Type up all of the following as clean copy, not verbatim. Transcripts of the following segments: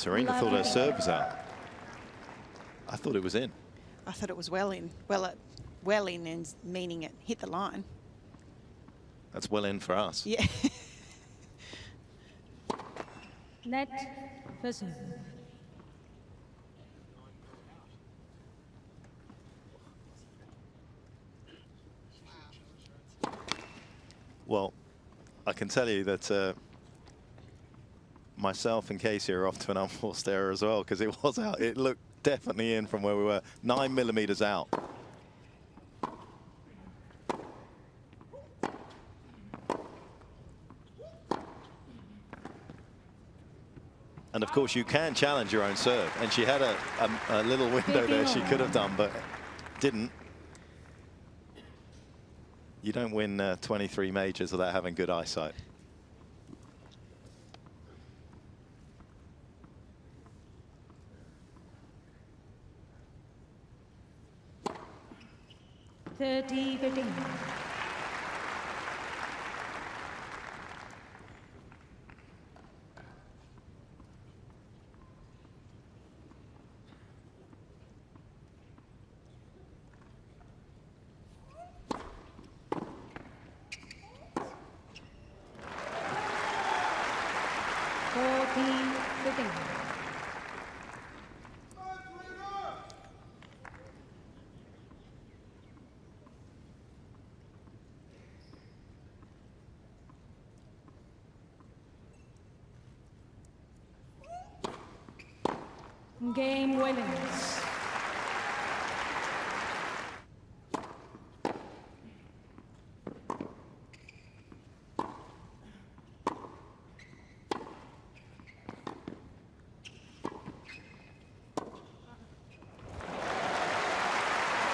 Serena thought her serve was out. I thought it was in. I thought it was well in. Well in, and meaning it hit the line. That's well in for us. Yeah. Net for serve. Well, I can tell you that myself and Casey are off to an unforced error as well, because it was out. It looked definitely in from where we were. 9 millimeters out. And of course, you can challenge your own serve. And she had a little window there she could have done, but didn't. You don't win 23 majors without having good eyesight. Game winners.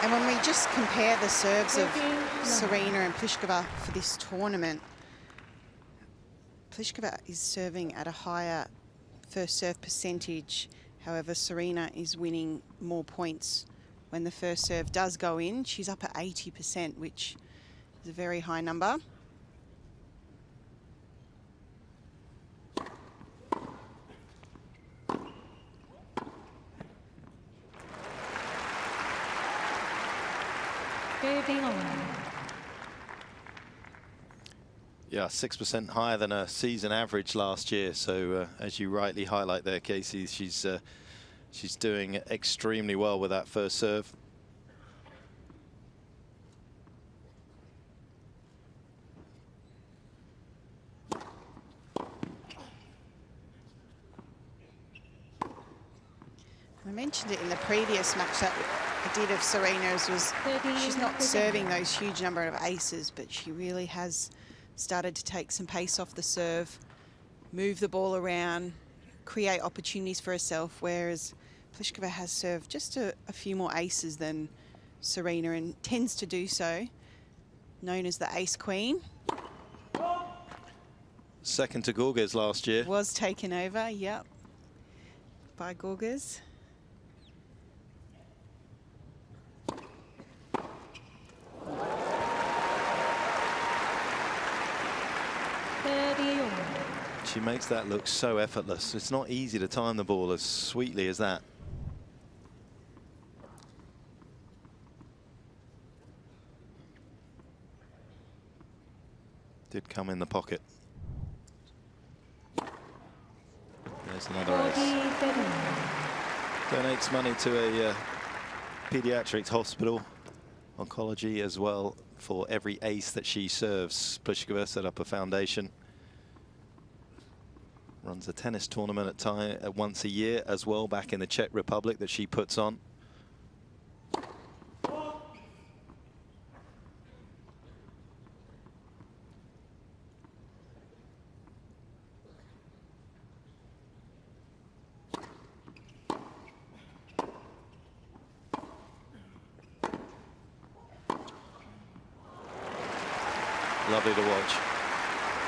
And when we just compare the serves of Serena and Plíšková for this tournament, Plíšková is serving at a higher first serve percentage. However, Serena is winning more points when the first serve does go in. She's up at 80%, which is a very high number. Yeah, 6% higher than a season average last year. So as you rightly highlight there, Casey, she's doing extremely well with that first serve. I mentioned it in the previous match that I did of Serena's was she's not serving those huge number of aces, but she really has started to take some pace off the serve, move the ball around, create opportunities for herself, whereas Plíšková has served just a few more aces than Serena and tends to do so, known as the ace queen. Second to Gorges last year. Was taken over, yep, by Gorges. She makes that look so effortless. It's not easy to time the ball as sweetly as that. Did come in the pocket. There's another ace. Donates money to a pediatrics hospital, oncology as well, for every ace that she serves. Plíšková set up a foundation. Runs a tennis tournament at once a year as well, back in the Czech Republic, that she puts on. Lovely to watch.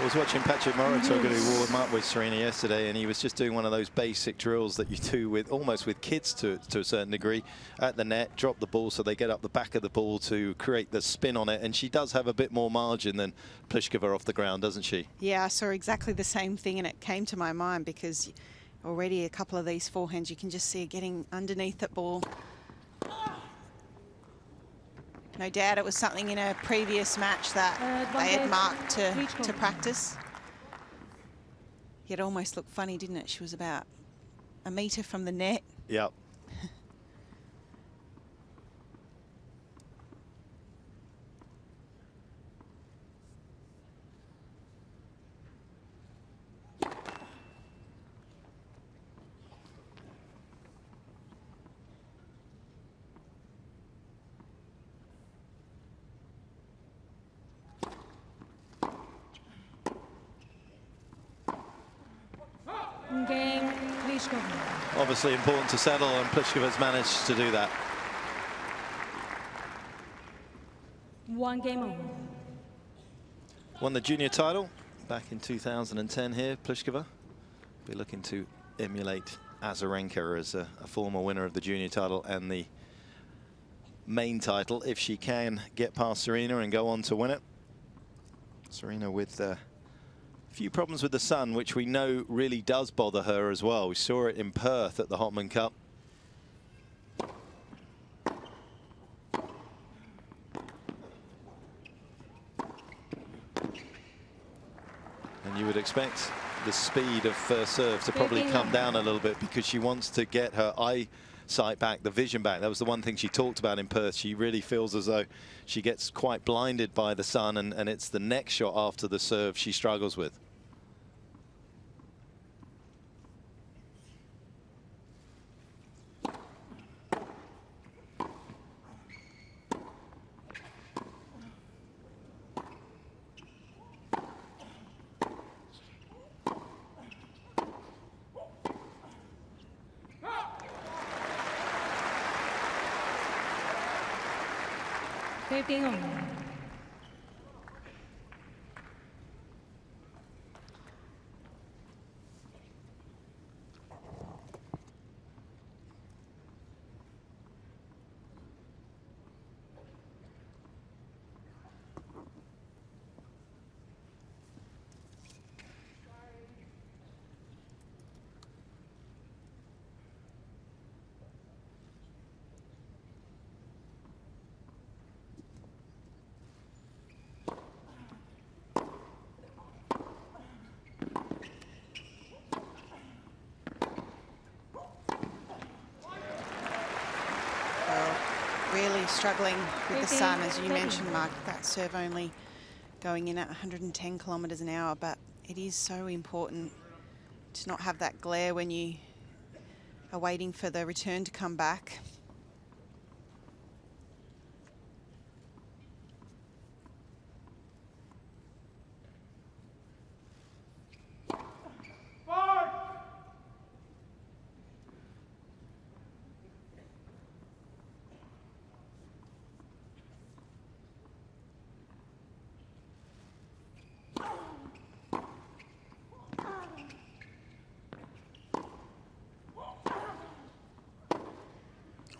I was watching Patrick Mouratoglou warm up with Serena yesterday, and he was just doing one of those basic drills that you do with almost with kids to a certain degree at the net. Drop the ball so they get up the back of the ball to create the spin on it, and she does have a bit more margin than Plíšková off the ground, doesn't she? Yeah, I saw exactly the same thing, and it came to my mind because already a couple of these forehands, you can just see her getting underneath that ball. No doubt it was something in a previous match that they had marked to practice. It almost looked funny, didn't it? She was about a metre from the net. Yep. Game, Plíšková. Obviously important to settle, and Plíškova's managed to do that. 1 game over. Won the junior title back in 2010 here, Plíšková. Be looking to emulate Azarenka as a former winner of the junior title and the main title, if she can get past Serena and go on to win it. Serena with a few problems with the sun, which we know really does bother her as well. We saw it in Perth at the Hopman Cup. And you would expect the speed of first serve to probably come down a little bit, because she wants to get her eyesight back, the vision back. That was the one thing she talked about in Perth. She really feels as though she gets quite blinded by the sun, and it's the next shot after the serve she struggles with. Really struggling with the sun, as you mentioned, Mark. That serve only going in at 110 kilometres an hour, but it is so important to not have that glare when you are waiting for the return to come back.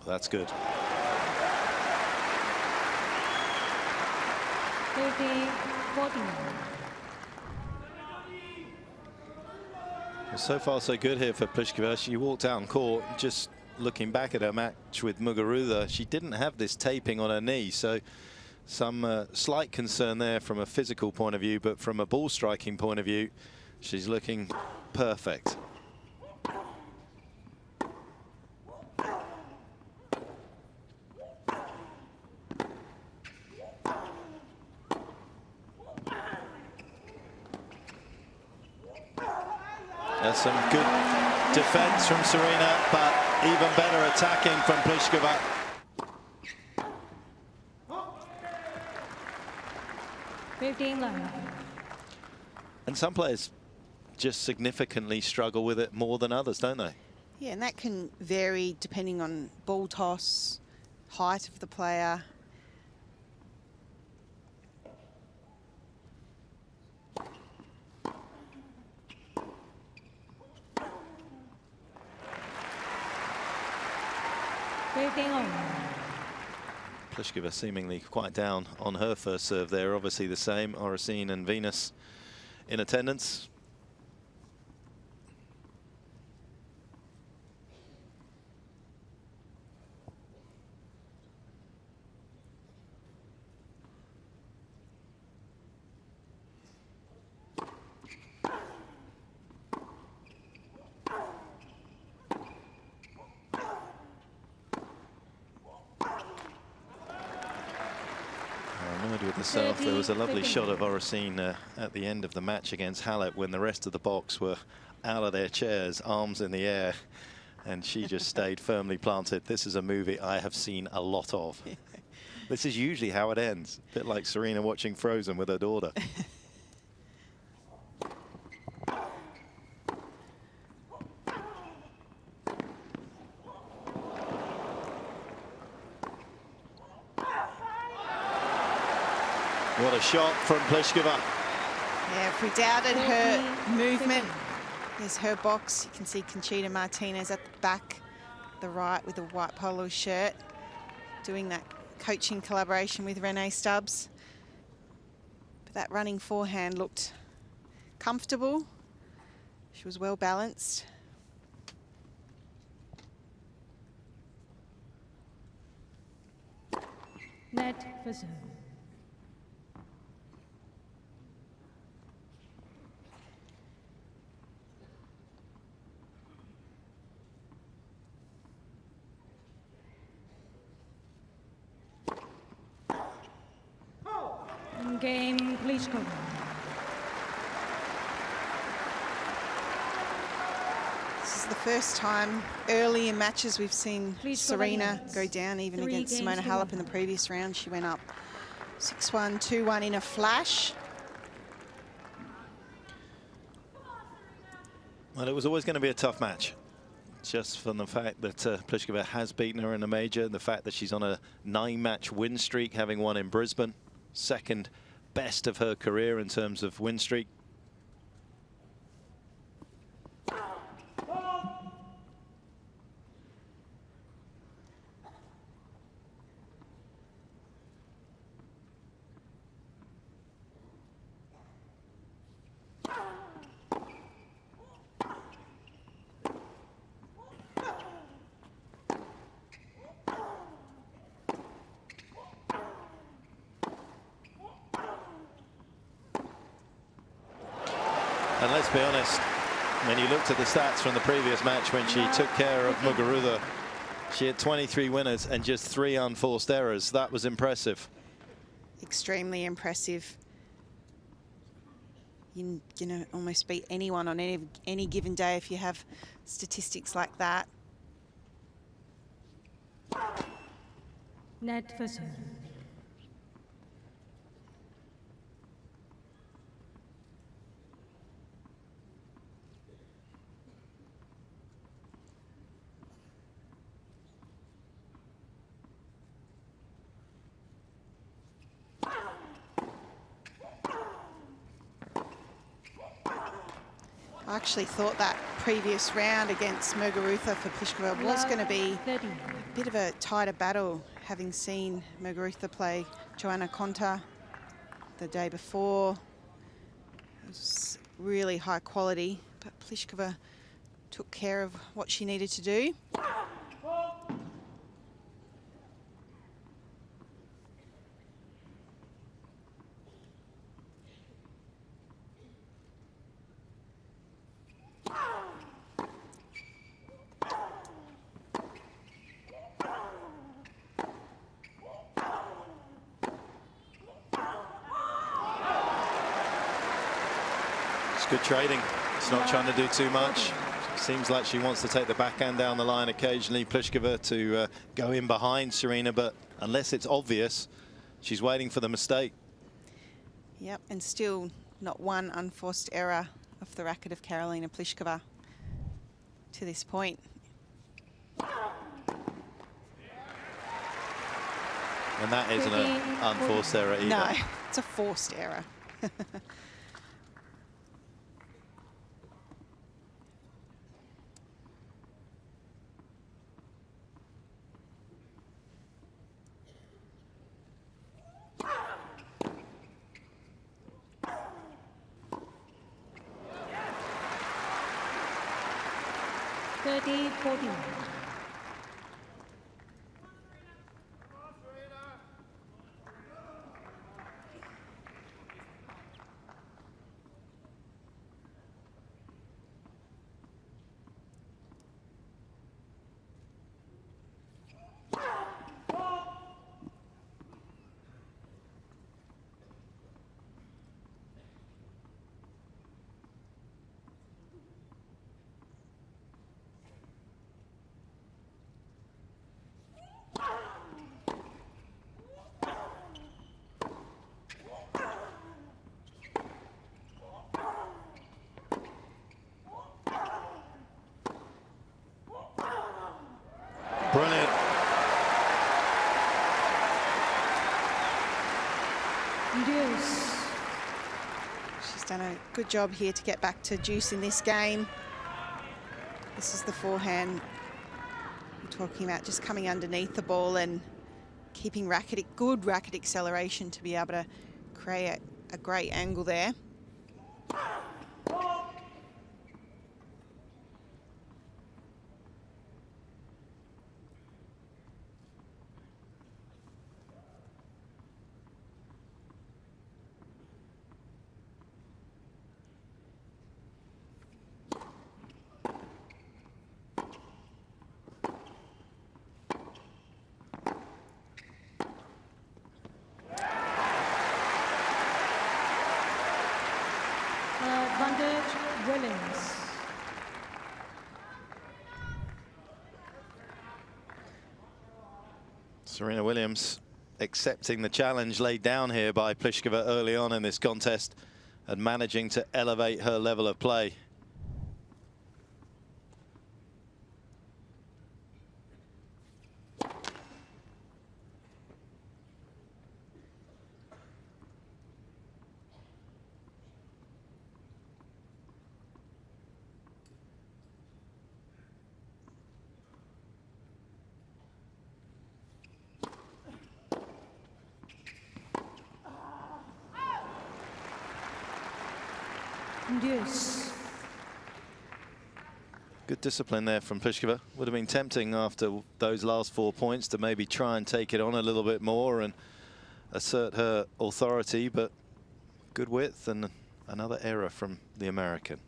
That's good. 50-14. Well, so far so good here for Plíšková. She walked out on court, just looking back at her match with Muguruza. She didn't have this taping on her knee, so some slight concern there from a physical point of view, but from a ball striking point of view, she's looking perfect. There's some good defense from Serena, but even better attacking from Plíšková. And some players just significantly struggle with it more than others, don't they? Yeah, and that can vary depending on ball toss, height of the player. Plíšková seemingly quite down on her first serve there. Obviously the same, Oracene and Venus in attendance. the serve. There was a lovely shot of Oracene at the end of the match against Halep when the rest of the box were out of their chairs, arms in the air, and she just stayed firmly planted. This is a movie I have seen a lot of. This is usually how it ends, a bit like Serena watching Frozen with her daughter. What a shot from Plíšková. Yeah, if we doubted her movement, there's her box. You can see Conchita Martinez at the back, the right with the white polo shirt, doing that coaching collaboration with Renee Stubbs. But that running forehand looked comfortable. She was well balanced. Net for serve. Game, Plíšková. This is the first time early in matches we've seen Serena go down, even against Simona Halep in the previous round. She went up 6-1, 2-1 in a flash. Well, it was always going to be a tough match, just from the fact that Plíšková has beaten her in a major, the fact that she's on a 9-match win streak, having won in Brisbane, second best of her career in terms of win streak. And let's be honest, when you looked at the stats from the previous match when she took care of Muguruza, she had 23 winners and just 3 unforced errors. That was impressive. Extremely impressive. You know, almost beat anyone on any given day if you have statistics like that. Net for serve. I actually thought that previous round against Muguruza for Plíšková was going to be a bit of a tighter battle, having seen Muguruza play Joanna Konta the day before. It was really high quality, but Plíšková took care of what she needed to do. Good trading. It's not trying to do too much. Seems like she wants to take the backhand down the line occasionally, Plíšková, to go in behind Serena, but unless it's obvious, she's waiting for the mistake. Yep, and still not one unforced error off the racket of Karolína Plíšková to this point. And that isn't an unforced error either. No, it's a forced error. Good job here to get back to juice in this game. This is the forehand we're talking about, just coming underneath the ball and keeping good racket acceleration to be able to create a great angle there. Williams. Serena Williams accepting the challenge laid down here by Plíšková early on in this contest and managing to elevate her level of play. Deuce. Good discipline there from Plíšková. Would have been tempting after those last 4 points to maybe try and take it on a little bit more and assert her authority, but good width and another error from the American.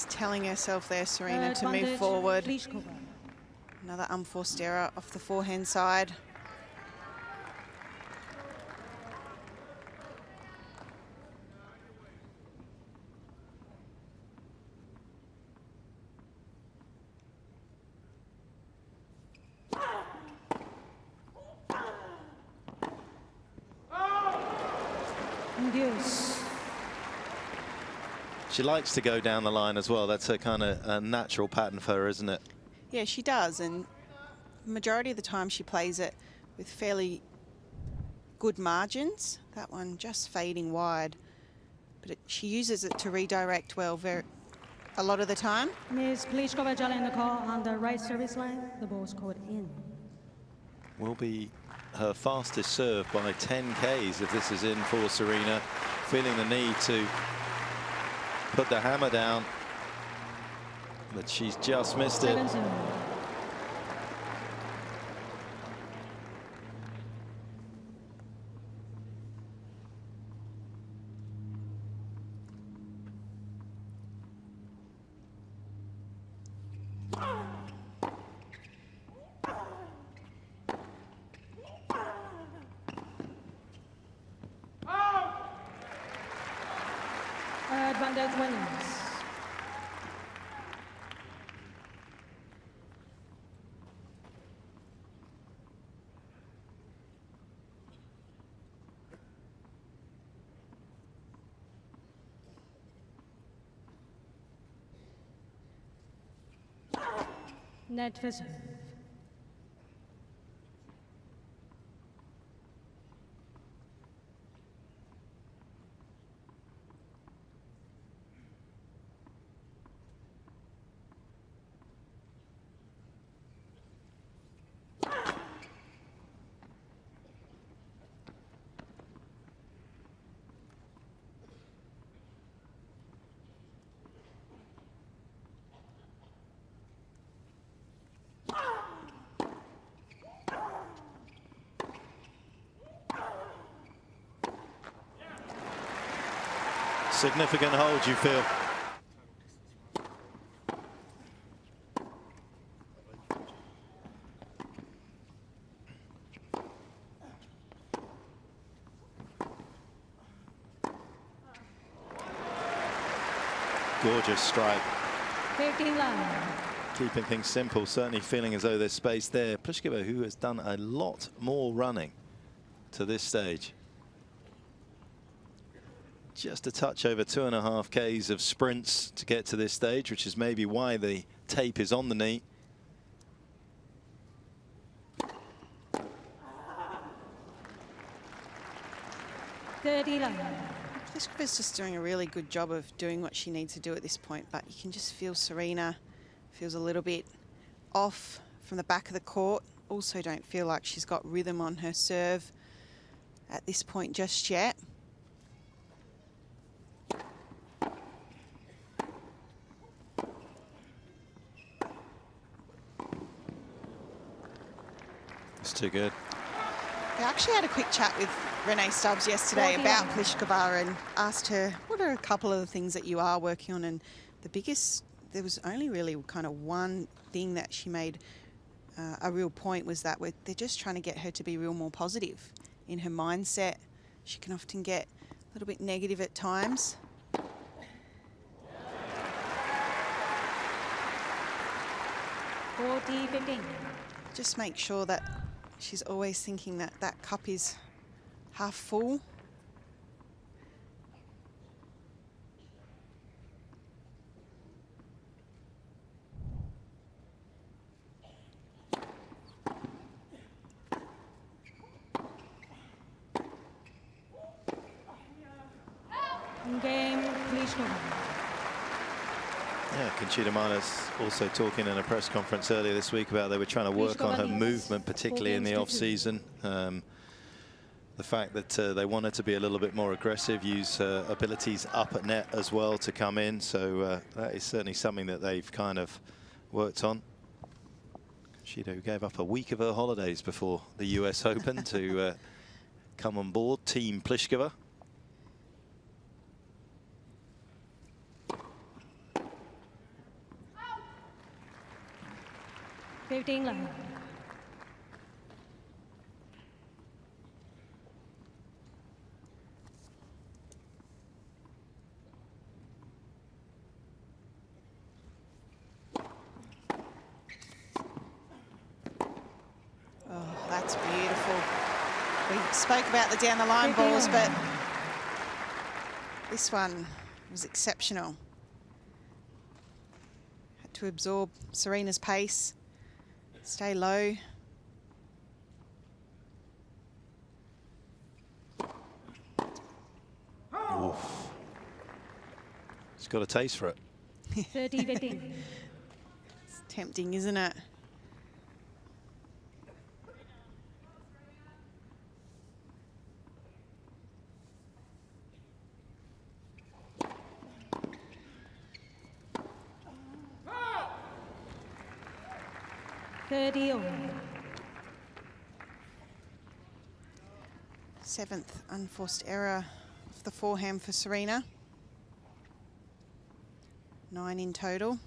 Telling herself there, Serena, to move forward. Another unforced error off the forehand side. Deuce. She likes to go down the line as well. That's a kind of a natural pattern for her, isn't it? Yeah, she does. And majority of the time she plays it with fairly good margins. That one just fading wide. But she uses it to redirect well a lot of the time. Ms. Plíšková in the call on the right service line. The ball's called in. Will be her fastest serve by 10 Ks if this is in for Serena. Feeling the need to put the hammer down, but she's just missed it. 7-0. Advantage Williams. Net for serve. Significant hold, you feel. Gorgeous strike. 15 love. Keeping things simple, certainly feeling as though there's space there. Plíšková, who has done a lot more running to this stage. Just a touch over 2.5 Ks of sprints to get to this stage, which is maybe why the tape is on the knee. Plíšková's just doing a really good job of doing what she needs to do at this point, but you can just feel Serena feels a little bit off from the back of the court. Also don't feel like she's got rhythm on her serve at this point just yet. It's too good. I actually had a quick chat with Renee Stubbs yesterday about Plíšková and asked her, what are a couple of the things that you are working on? And the biggest, there was only really kind of one thing that she made a real point, was that they're just trying to get her to be real more positive in her mindset. She can often get a little bit negative at times. Just make sure that she's always thinking that that cup is half full. Game, Plíšková. Yeah, Conchita Martis also talking in a press conference earlier this week about they were trying to work on her movement, particularly in the off-season. The fact that they wanted to be a little bit more aggressive, use abilities up at net as well to come in. So that is certainly something that they've kind of worked on. Conchita gave up a week of her holidays before the US Open to come on board Team Plíšková. Love. Oh, that's beautiful. We spoke about the down the line balls, but this one was exceptional. Had to absorb Serena's pace. Stay low. Oof. She's got a taste for it. 30-15. It's tempting, isn't it? Seventh unforced error of the forehand for Serena. 9 in total.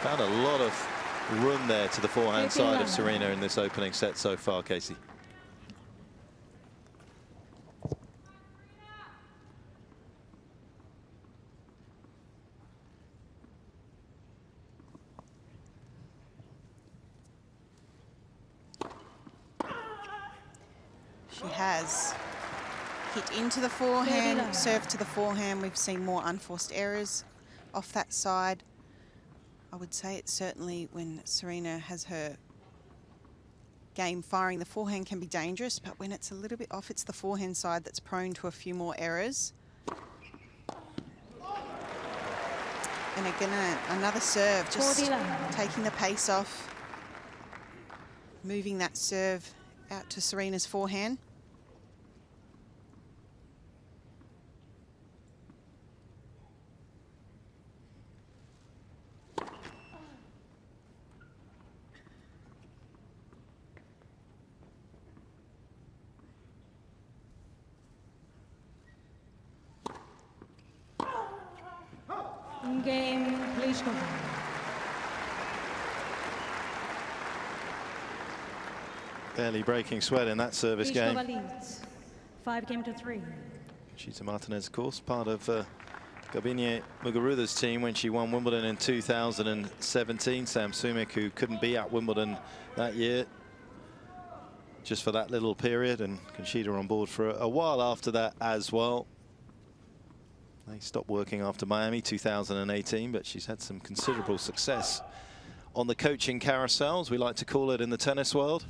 Found a lot of room there to the forehand side of Serena in this opening set so far, Casey. She has hit into the forehand, served to the forehand. We've seen more unforced errors off that side. I would say it's certainly when Serena has her game firing, the forehand can be dangerous, but when it's a little bit off, it's the forehand side that's prone to a few more errors. And again, another serve, just 40. taking the pace off, moving that serve out to Serena's forehand. Game, Plíšková. Barely breaking sweat in that service game. Plíšková leads 5-3. She's a Martinez, of course, part of Garbine Muguruza's team when she won Wimbledon in 2017. Sam Sumik, who couldn't be at Wimbledon that year, just for that little period, and Conchita on board for a while after that as well. They stopped working after Miami 2018, but she's had some considerable success on the coaching carousel, as we like to call it in the tennis world.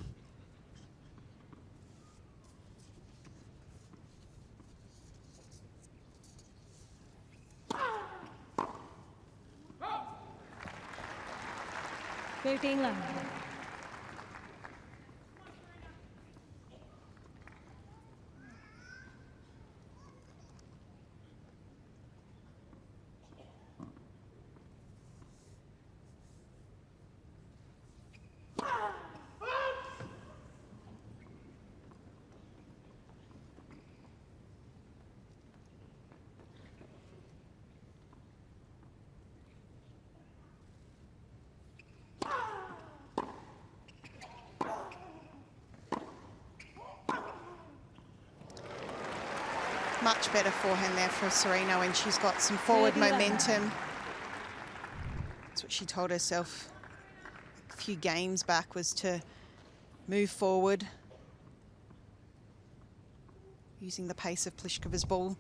Love. Much better forehand there for Serena when she's got some forward momentum. That's what she told herself a few games back, was to move forward, using the pace of Plíškova's ball.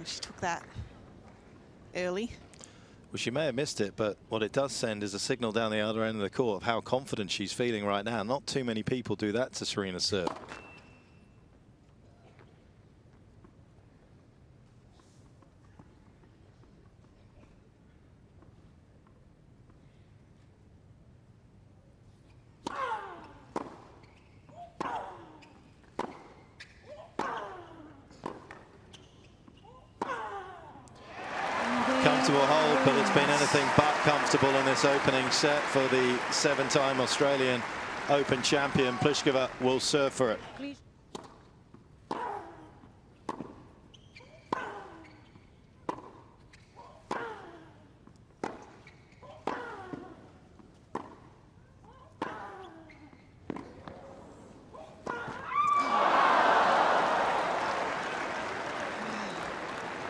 She took that early. Well, she may have missed it, but what it does send is a signal down the other end of the court of how confident she's feeling right now. Not too many people do that to Serena's serve. Comfortable hold, but it's been anything but comfortable in this opening set for the 7-time Australian Open champion. Plíšková will serve for it.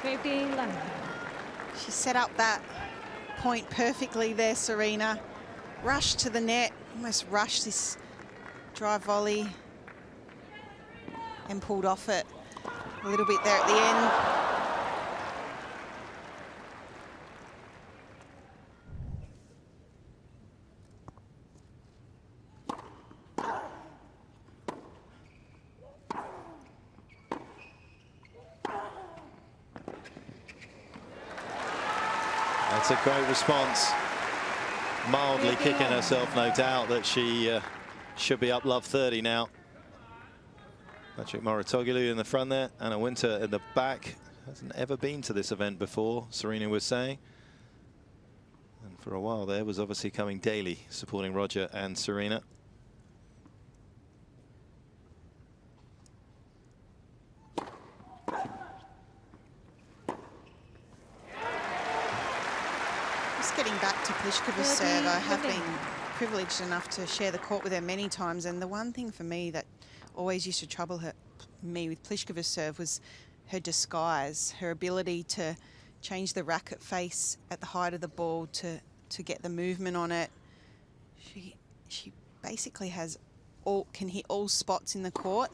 15 love. She set up that point perfectly there, Serena. Rushed to the net, almost rushed this drive volley and pulled off it a little bit there at the end. That's a great response. Mildly kicking herself, no doubt, that she should be up love 30 now. Patrick Mouratoglou in the front there, Anna Winter in the back. Hasn't ever been to this event before, Serena was saying. And for a while there was obviously coming daily, supporting Roger and Serena. Getting back to Plíškova's serve, I have been privileged enough to share the court with her many times, and the one thing for me that always used to trouble me with Plíškova's serve was her disguise, her ability to change the racket face at the height of the ball to to get the movement on it. She basically has can hit all spots in the court.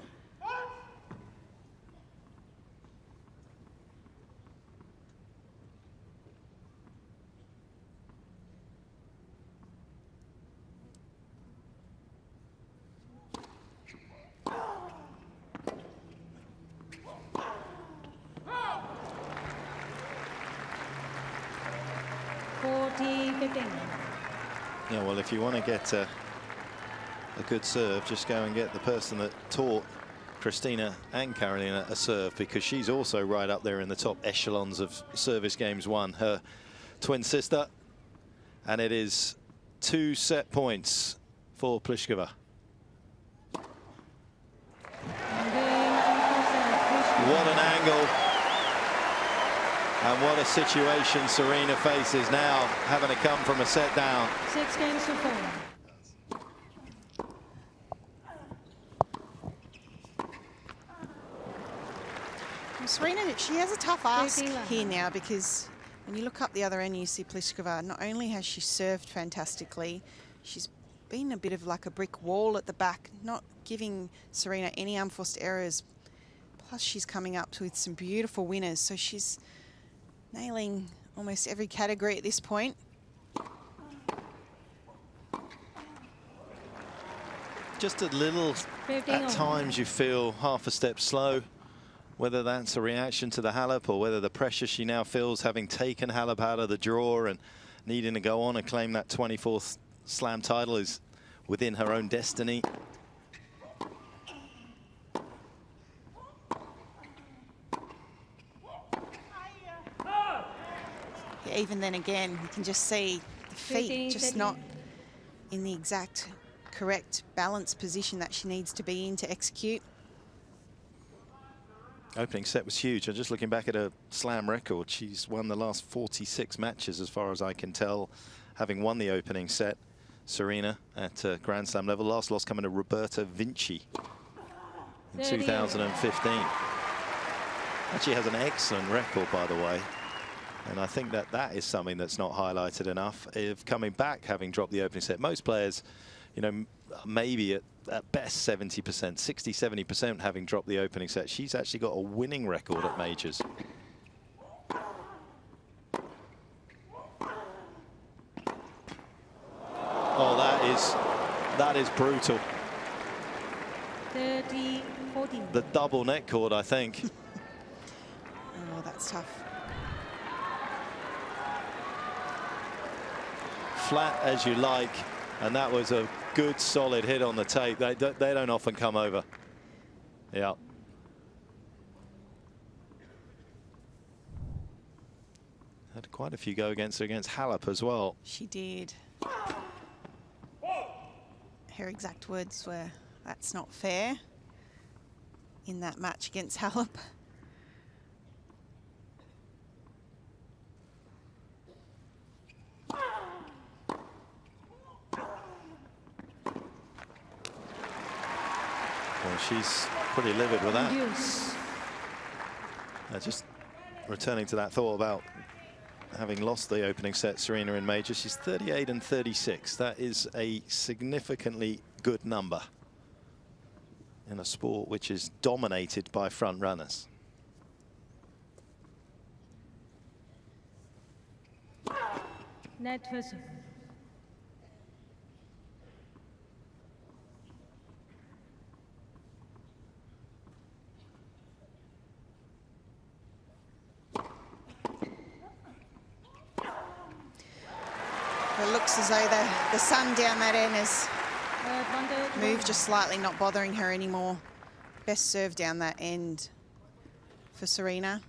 Yeah, well, if you want to get a good serve, just go and get the person that taught Christina and Karolína a serve, because she's also right up there in the top echelons of service games won. Her twin sister, and it is 2 set points for Plíšková. What an angle. And what a situation Serena faces now, having to come from a set down. 6 games to 4. Serena, she has a tough ask here now, because when you look up the other end, you see Plíšková. Not only has she served fantastically, she's been a bit of like a brick wall at the back, not giving Serena any unforced errors. Plus, she's coming up with some beautiful winners, so she's nailing almost every category at this point. Just a little, at times you feel half a step slow, whether that's a reaction to the Halep or whether the pressure she now feels having taken Halep out of the draw and needing to go on and claim that 24th slam title is within her own destiny. Yeah, even then again, you can just see the feet just not in the exact correct balance position that she needs to be in to execute. Opening set was huge. I'm just looking back at her slam record. She's won the last 46 matches, as far as I can tell, having won the opening set. Serena at Grand Slam level. Last loss coming to Roberta Vinci in 2015. Actually has an excellent record, by the way. And I think that that is something that's not highlighted enough, of coming back having dropped the opening set. Most players, you know, maybe at best 70%, 60-70% having dropped the opening set. She's actually got a winning record at majors. Oh, that is brutal. 30-14. The double net cord, I think. Oh, that's tough. Flat as you like, and that was a good solid hit on the tape. They don't often come over. Yeah. Had quite a few go against her against Halep as well. She did. Her exact words were, "That's not fair," in that match against Halep. Well, she's pretty livid with that. Just returning to that thought about having lost the opening set, Serena in major, she's 38-36. That is a significantly good number in a sport which is dominated by front runners. Net first. It looks as though the sun down that end has moved just slightly, not bothering her anymore. Best serve down that end for Serena.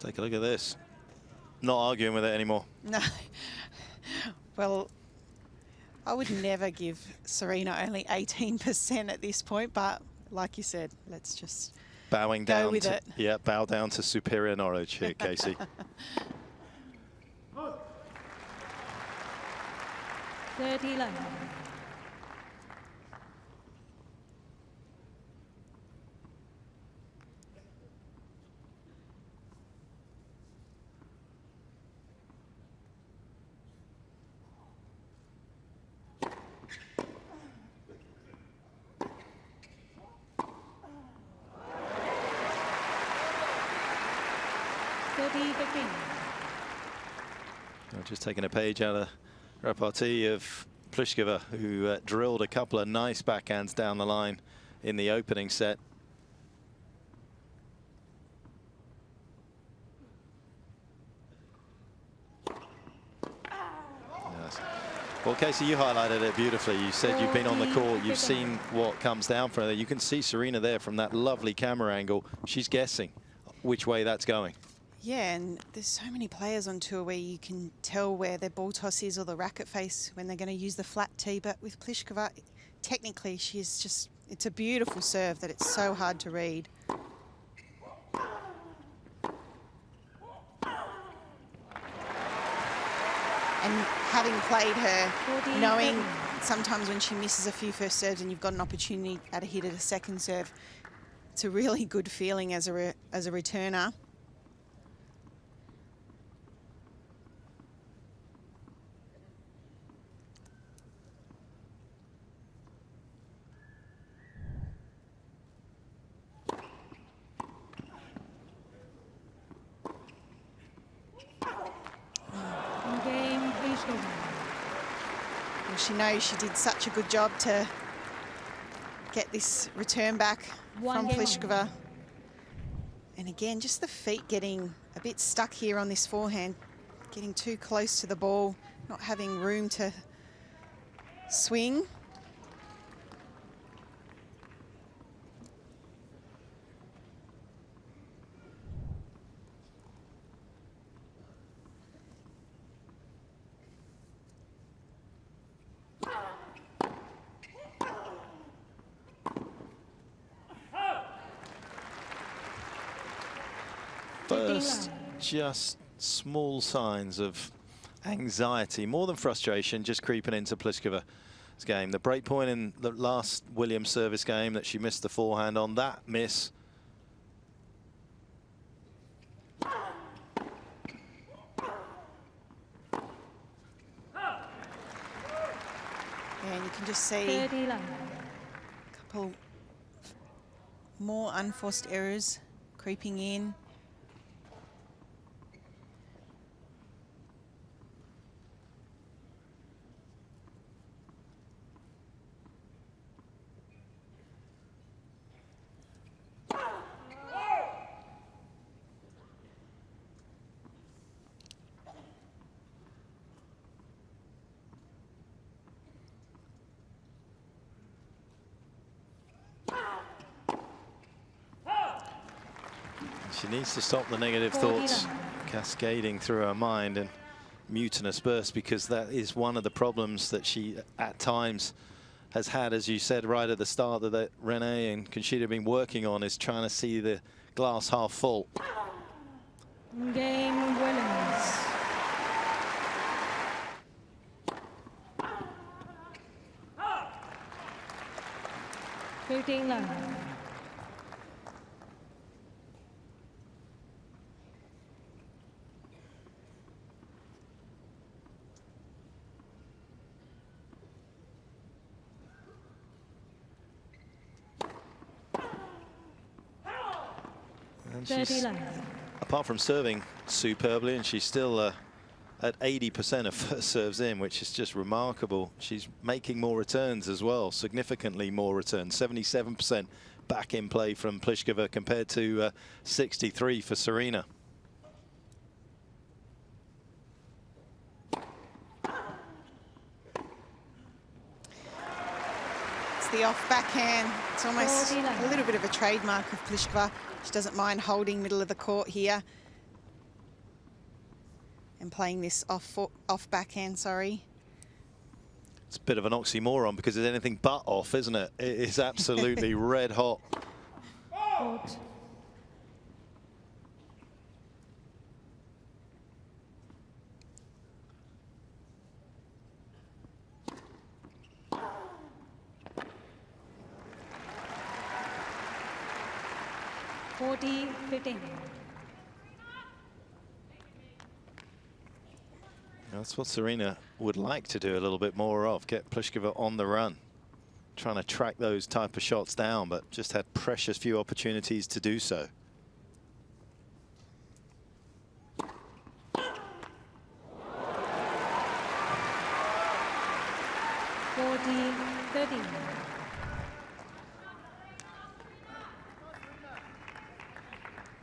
Take a look at this. Not arguing with it anymore. No. Well, I would never give Serena only 18% at this point, but like you said, let's just bowing go down with to, it. Yeah, bow down to superior knowledge here, Casey. Just taking a page out of repartee of Plíšková, who drilled a couple of nice backhands down the line in the opening set. Yes. Well, Casey, you highlighted it beautifully. You said you've been on the court, you've seen what comes down from there. You can see Serena there from that lovely camera angle. She's guessing which way that's going. Yeah, and there's so many players on tour where you can tell where their ball toss is or the racket face when they're going to use the flat tee. But with Plíšková, technically, she's just, it's a beautiful serve that it's so hard to read. And having played her, knowing sometimes when she misses a few first serves and you've got an opportunity at a hit at a second serve, it's a really good feeling as a returner. She knows she did such a good job to get this return back from Plíšková. And again, just the feet getting a bit stuck here on this forehand, getting too close to the ball, not having room to swing. First, just small signs of anxiety, more than frustration, just creeping into Plíšková's game. The break point in the last Williams service game that she missed the forehand on, that miss. And you can just see a couple more unforced errors creeping in. She needs to stop the negative thoughts cascading through her mind and mutinous bursts, because that is one of the problems that she at times has had, as you said right at the start, that Renee and Conchita have been working on, is trying to see the glass half full. Game Williams. And she's, apart from serving superbly, and she's still at 80% of first serves in, which is just remarkable. She's making more returns as well, significantly more returns. 77% back in play from Plíšková compared to 63 for Serena. It's the off backhand. It's almost a little bit of a trademark of Plíšková. She doesn't mind holding middle of the court here. and playing this off backhand, sorry. It's a bit of an oxymoron because it's anything but off, isn't it? It is absolutely red hot. Court. That's what Serena would like to do a little bit more of, get Plíšková on the run. Trying to track those type of shots down, but just had precious few opportunities to do so.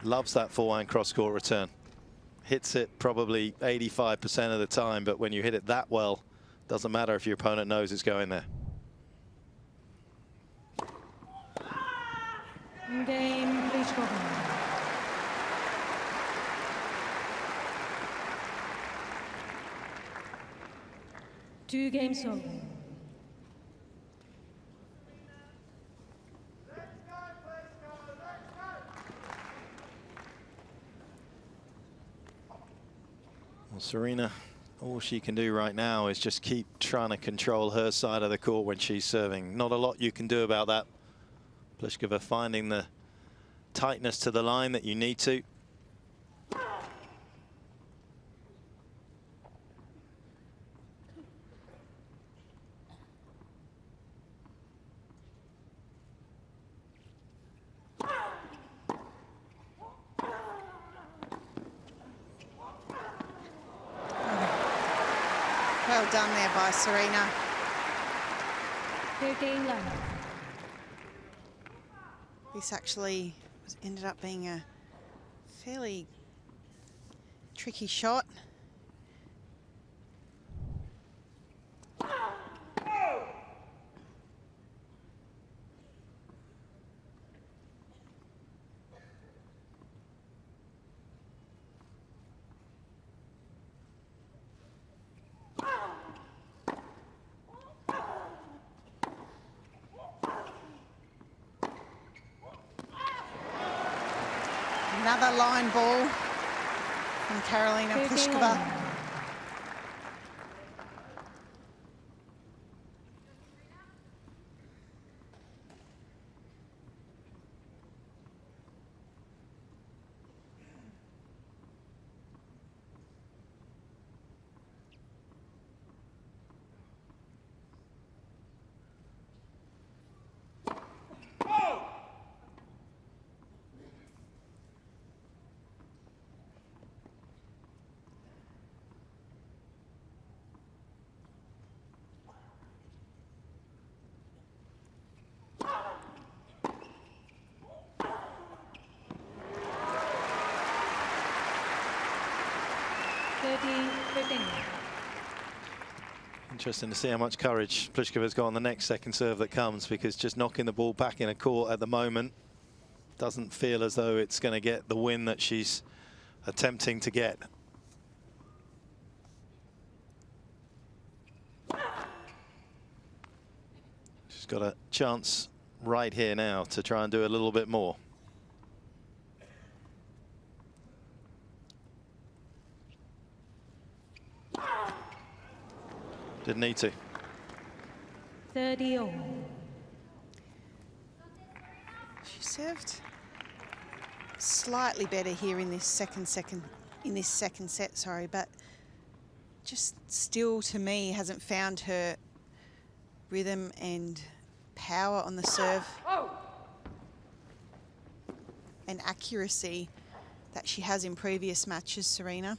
Loves that forehand cross-court return. Hits it probably 85% of the time, but when you hit it that well, doesn't matter if your opponent knows it's going there. Game, Plíšková. Two games over. Well, Serena, all she can do right now is just keep trying to control her side of the court when she's serving. Not a lot you can do about that. Plíšková finding the tightness to the line that you need to. Well done there by Serena. 13 love. This actually ended up being a fairly tricky shot. Another line ball from Karolína Plíšková. Interesting to see how much courage Plíšková's got on the next second serve that comes, because just knocking the ball back in a court at the moment doesn't feel as though it's going to get the win that she's attempting to get. She's got a chance right here now to try and do a little bit more. Didn't need to. 30 all. She served slightly better here in this second set, sorry, but just still to me hasn't found her rhythm and power on the serve and accuracy that she has in previous matches, Serena.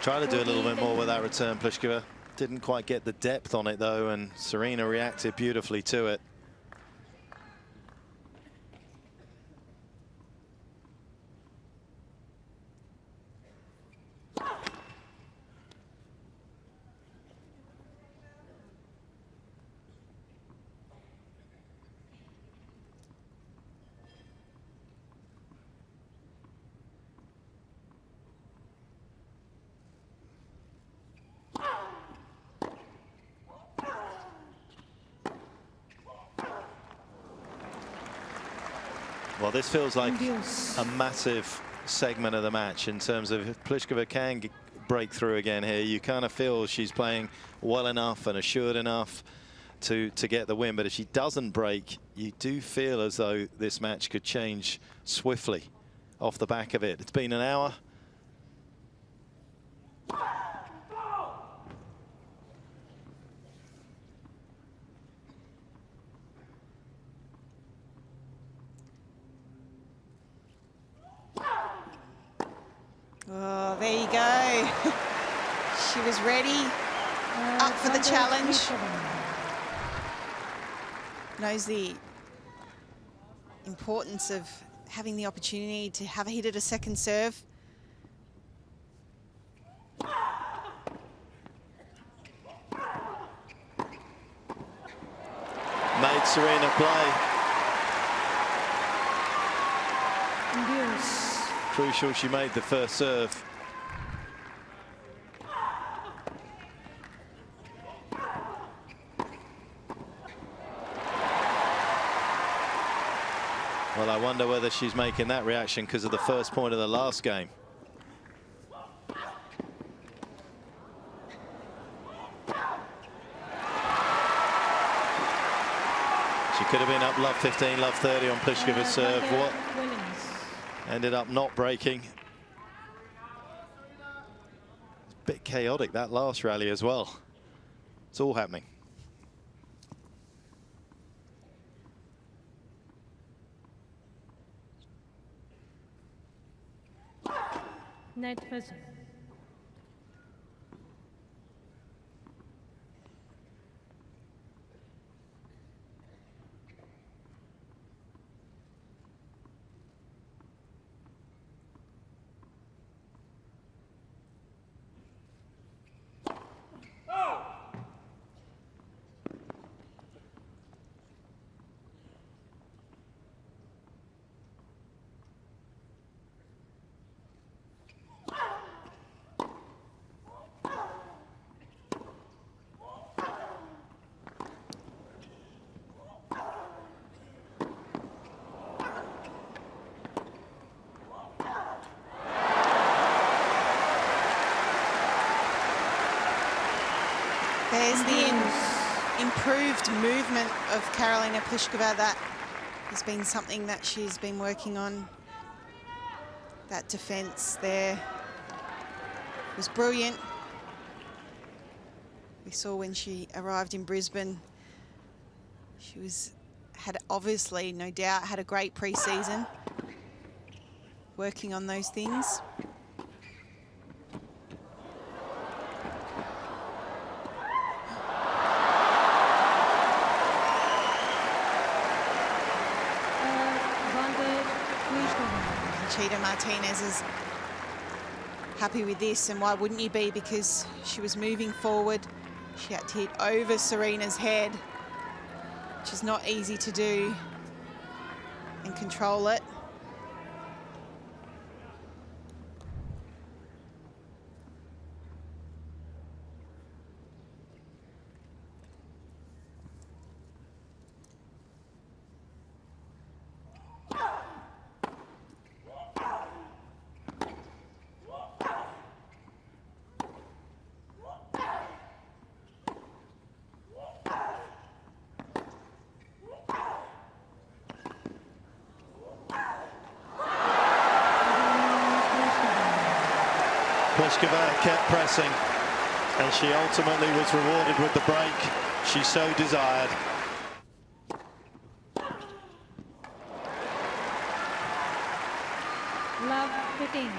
Try to do a little bit more with that return, Plíšková. Didn't quite get the depth on it though, and Serena reacted beautifully to it. Well, this feels like a massive segment of the match in terms of if Plíšková can break through again here. You kind of feel she's playing well enough and assured enough to get the win. But if she doesn't break, you do feel as though this match could change swiftly off the back of it. It's been an hour. Oh, there you go. She was ready, up for the challenge. Knows the importance of having the opportunity to have a hit at a second serve. Made Serena play. Crucial she made the first serve. Well, I wonder whether she's making that reaction because of the first point of the last game. She could have been up love 15, love 30 on Plíškova's serve. What ended up not breaking. It's a bit chaotic, that last rally as well. It's all happening. Net person. There's the improved movement of Karolína Plíšková. That has been something that she's been working on. That defense there was brilliant. We saw when she arrived in Brisbane, she had obviously, no doubt, had a great pre-season working on those things. Martinez is happy with this, and why wouldn't you be? Because she was moving forward. She had to hit over Serena's head, which is not easy to do, and control it. Plíšková kept pressing, and she ultimately was rewarded with the break she so desired. Love 15.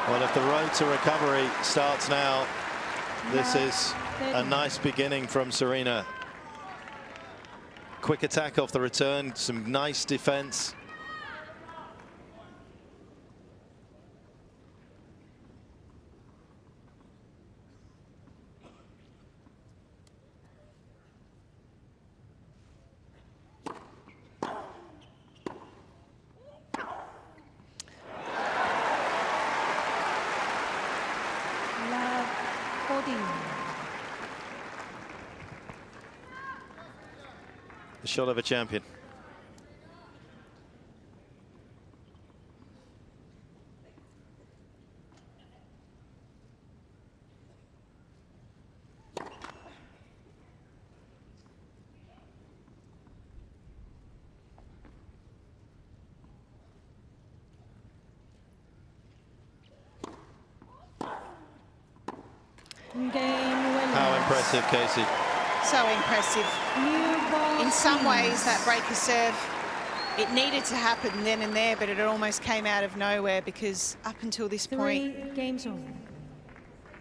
Well, if the road to recovery starts now, this is a nice beginning from Serena. Quick attack off the return, some nice defense. shot of a champion. How impressive, Casey. So impressive. In some ways, that breaker serve, it needed to happen then and there, but it almost came out of nowhere because up until this point,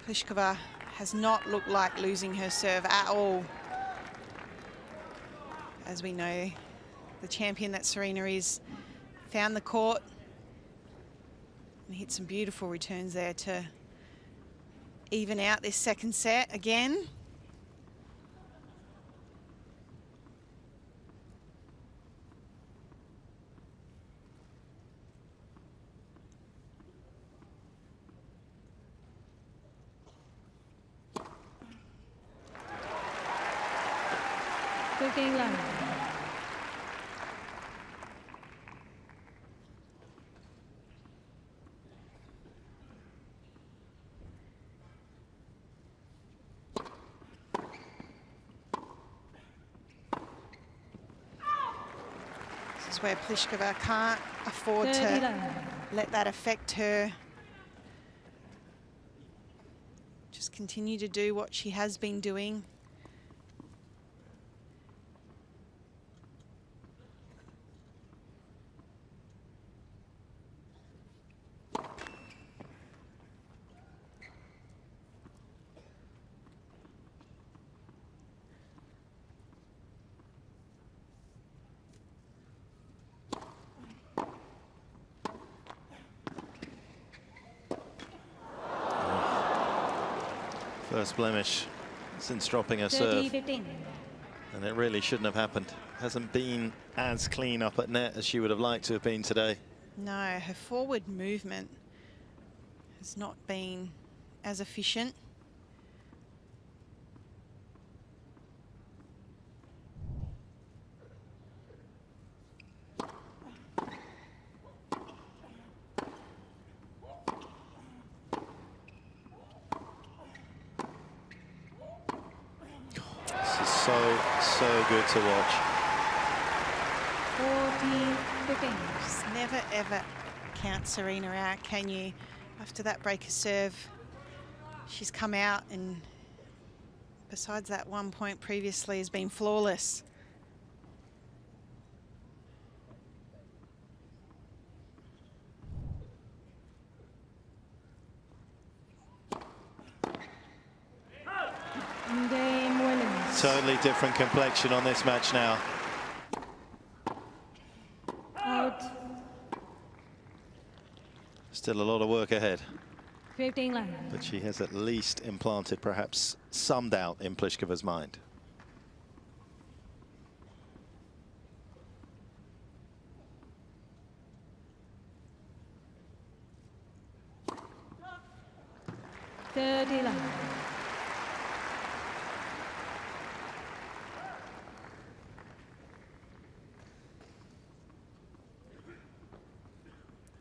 Plíšková has not looked like losing her serve at all. As we know, the champion that Serena is found the court and hit some beautiful returns there to even out this second set again. Good game, Laver. This is where Plíšková can't afford to let that affect her. Just continue to do what she has been doing. First blemish since dropping her serve. And it really shouldn't have happened. Hasn't been as clean up at net as she would have liked to have been today. No, her forward movement has not been as efficient. So good to watch. 14-15. Just never ever count Serena out, can you? After that breaker serve, she's come out and besides that 1 point previously has been flawless. Game winners. Totally different complexion on this match now. Out. Still a lot of work ahead. 15 Laver. But she has at least implanted perhaps some doubt in Plíškova's mind. Laver.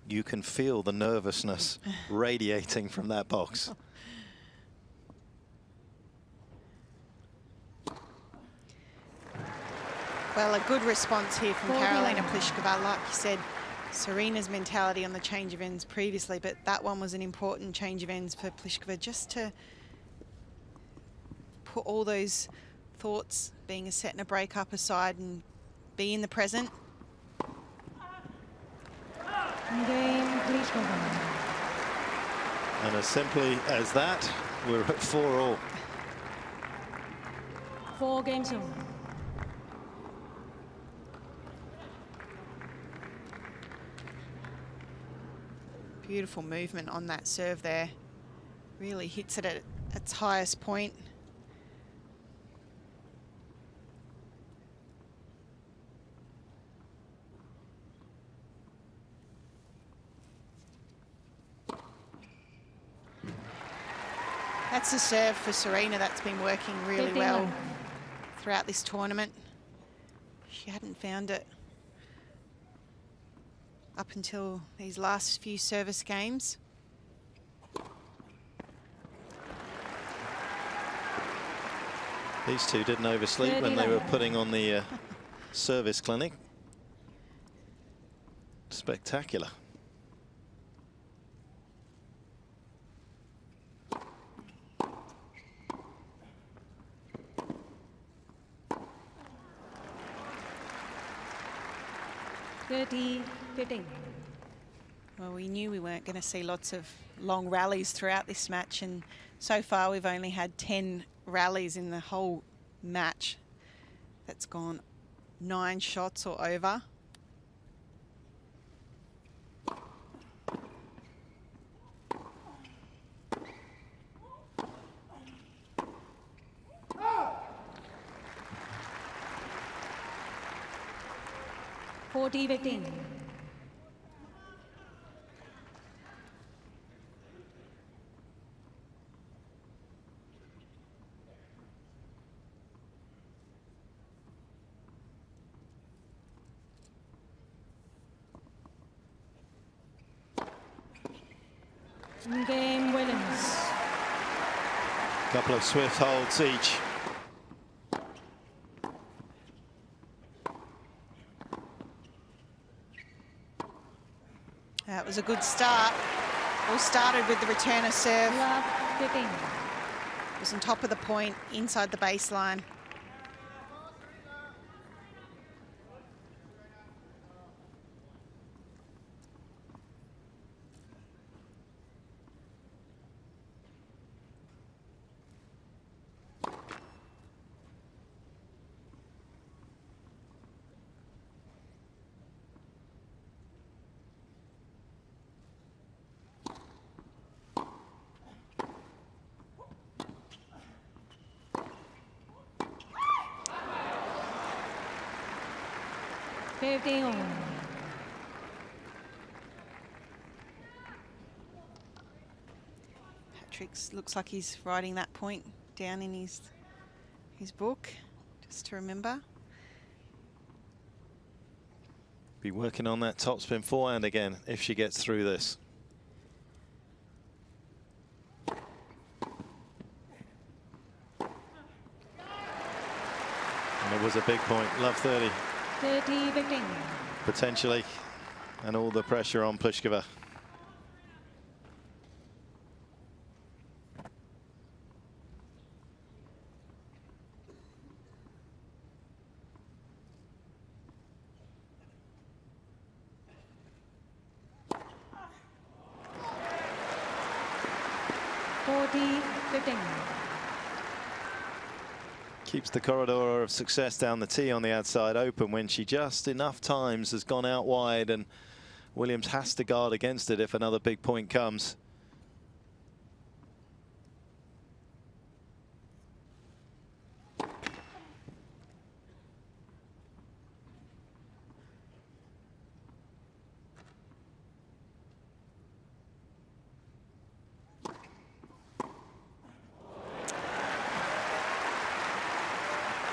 You can feel the nervousness radiating from that box. Well, a good response here from Karolína Plíšková. Like you said, Serena's mentality on the change of ends previously, but that one was an important change of ends for Plíšková, just to put all those thoughts, being a set and a break up aside and be in the present. Game Plíšková. And as simply as that, we're at 4-all. 4 games over. Beautiful movement on that serve there. Really hits it at its highest point. That's a serve for Serena that's been working really well throughout this tournament. She She hadn't found it up until these last few service games. These two didn't oversleep when they were putting on the service clinic. Spectacular. Well, we knew we weren't going to see lots of long rallies throughout this match, and so far we've only had 10 rallies in the whole match. That's gone 9 shots or over. Game Williams. Couple of swift holds each. That was a good start. All started with the returner serve. It was on top of the point, inside the baseline. Patrick's looks like he's writing that point down in his book, just to remember. Be working on that topspin forehand again if she gets through this. And it was a big point. Love 30. 30-15. Potentially. And all the pressure on Plíšková. Keeps the corridor of success down the tee on the outside open when she just enough times has gone out wide, and Williams has to guard against it if another big point comes.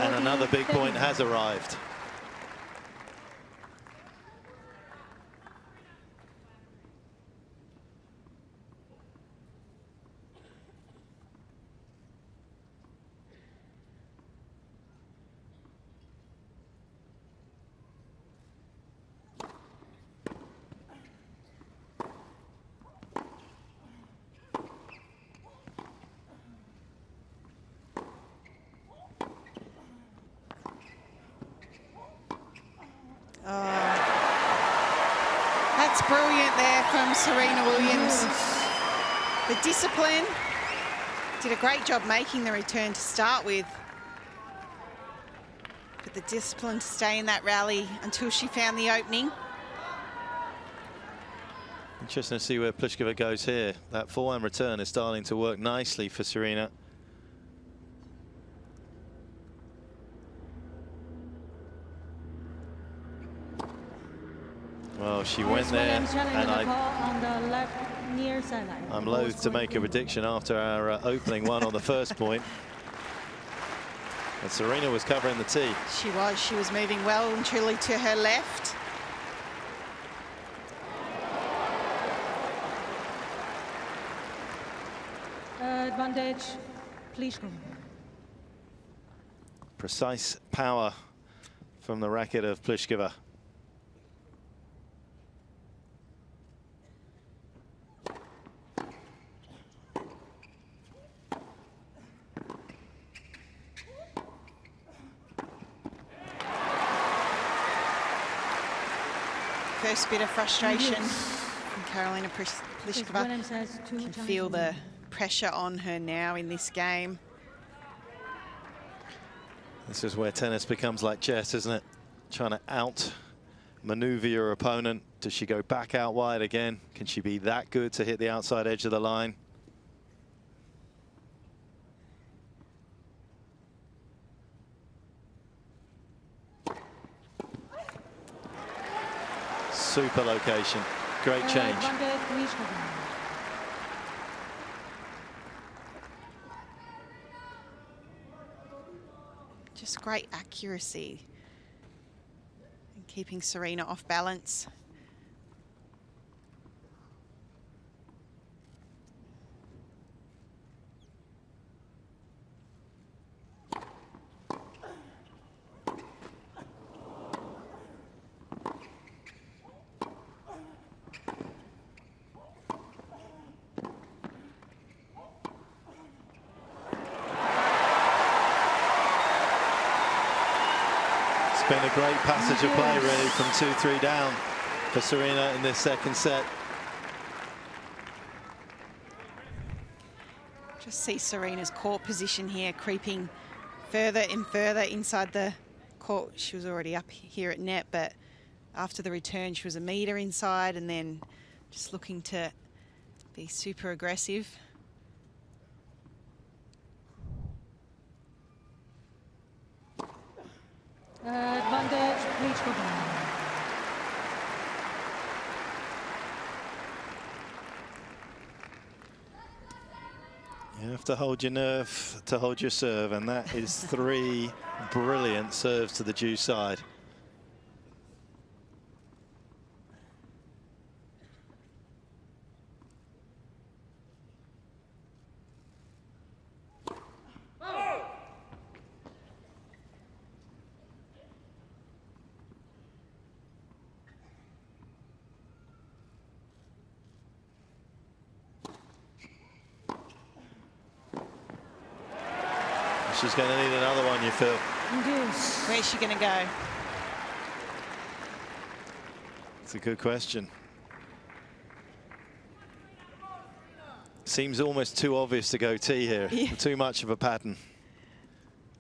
And another big point has arrived. That's brilliant there from Serena Williams. The discipline, did a great job making the return to start with. But the discipline to stay in that rally until she found the opening. Interesting to see where Plíšková goes here. That forehand return is starting to work nicely for Serena. Well, she went there, and I'm loath to make a prediction after our opening one on the first point. And Serena was covering the tee. She was moving well and truly to her left. Advantage, Plíšková. Precise power from the racket of Plíšková. First bit of frustration from Karolína Plíšková. Can feel the pressure on her now in this game. This is where tennis becomes like chess, isn't it? Trying to out-maneuver your opponent. Does she go back out wide again? Can she be that good to hit the outside edge of the line? Super location. Great change. Just great accuracy and keeping Serena off balance. It's been a great passage of play, really, from 2-3 down for Serena in this second set. Just see Serena's court position here creeping further and further inside the court. She was already up here at net, but after the return, she was a metre inside and then just looking to be super aggressive. Advantage, Plíšková. You have to hold your nerve to hold your serve, and that is 3 brilliant serves to the due side. She's going to need another one, you feel. Where's she going to go? It's a good question. Seems almost too obvious to go tee here. Yeah. Too much of a pattern.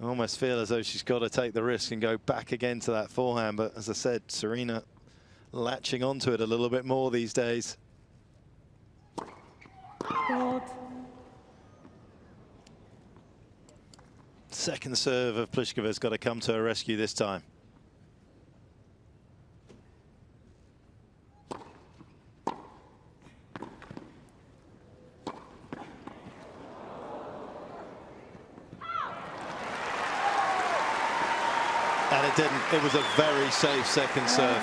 I almost feel as though she's got to take the risk and go back again to that forehand. But as I said, Serena latching onto it a little bit more these days. Good. Second serve of Plíškova's got to come to her rescue this time. And it didn't. It was a very safe second serve.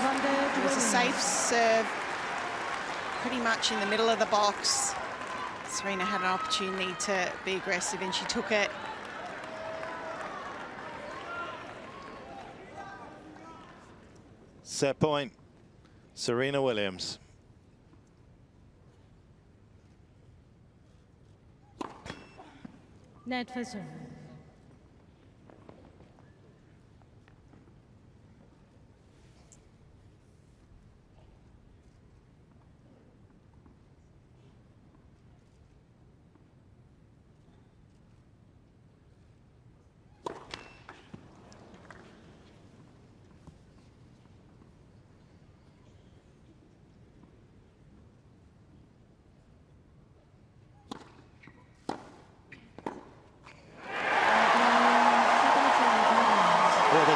It was a safe serve, pretty much in the middle of the box. Serena had an opportunity to be aggressive and she took it. Set point, Serena Williams. Net for serve.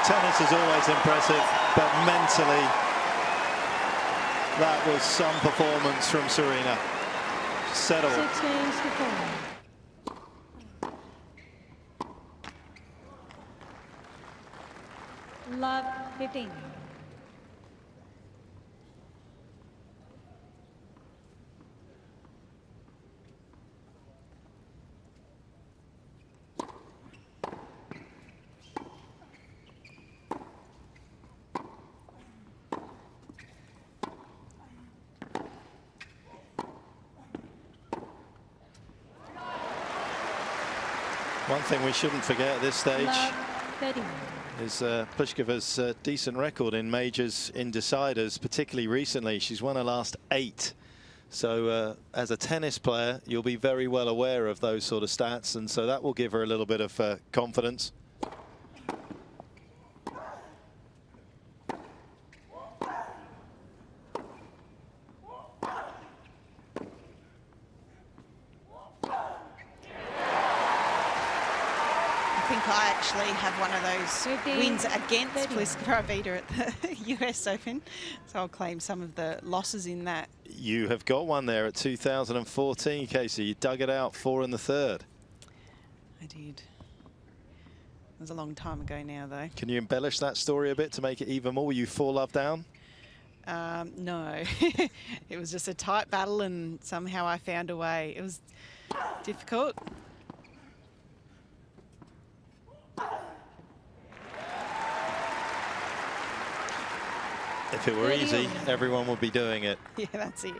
Tennis is always impressive, but mentally, that was some performance from Serena. Settle. 6 games to 4. Love 15. One thing we shouldn't forget at this stage Love 30. is Plíškova's decent record in majors in deciders, particularly recently. She's won her last 8. So as a tennis player, you'll be very well aware of those sort of stats, and so that will give her a little bit of confidence. I actually have one of those wins against Plíšková. I beat her at the US Open, so I'll claim some of the losses in that. You have got one there at 2014, Casey. You dug it out 4 in the 3rd. I did. It was a long time ago now, though. Can you embellish that story a bit to make it even more? Were you 4-love down? No. It was just a tight battle, and somehow I found a way. It was difficult. If it were easy, everyone would be doing it. Yeah, that's it.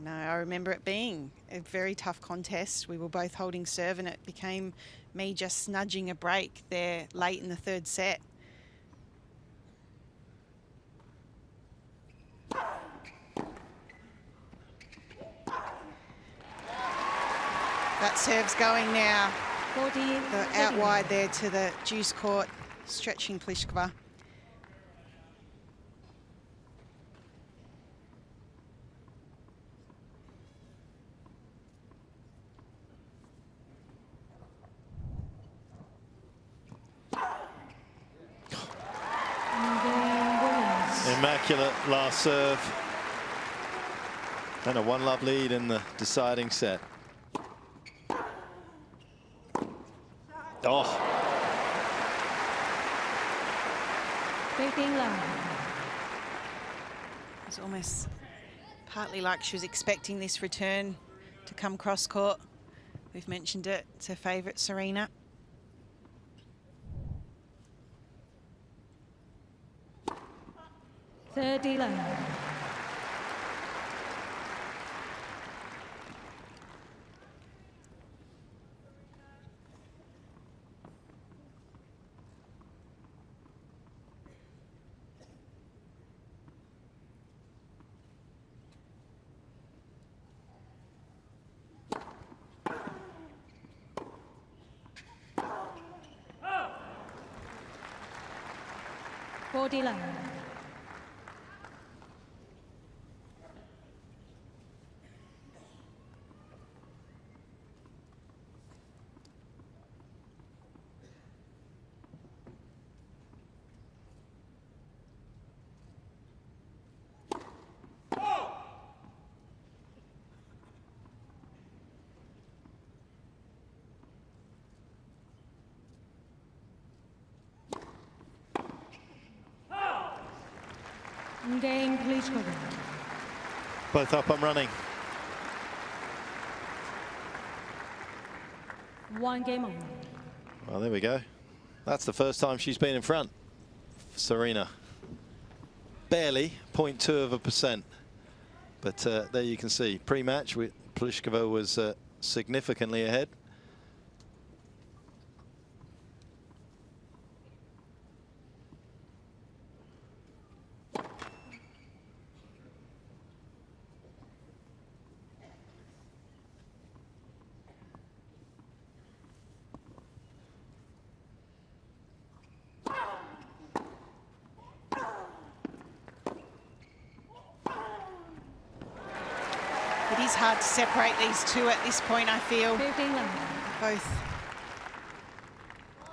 No, I remember it being a very tough contest. We were both holding serve, and it became me just snudging a break there late in the 3rd set. That serve's going now. 40. The out wide there to the juice court, stretching Plíšková. Immaculate last serve. And a 1-love lead in the deciding set. Oh. 15 love. It was almost partly like she was expecting this return to come cross court. We've mentioned it. It's her favourite, Serena. $30 love. $40 love. Game, Plíšková. Both up and running. 1 game on. Well, there we go. That's the first time she's been in front, Serena. Barely, 0.2%. But there you can see, pre-match, Plíšková was significantly ahead. It is hard to separate these two at this point, I feel. 15 love. Both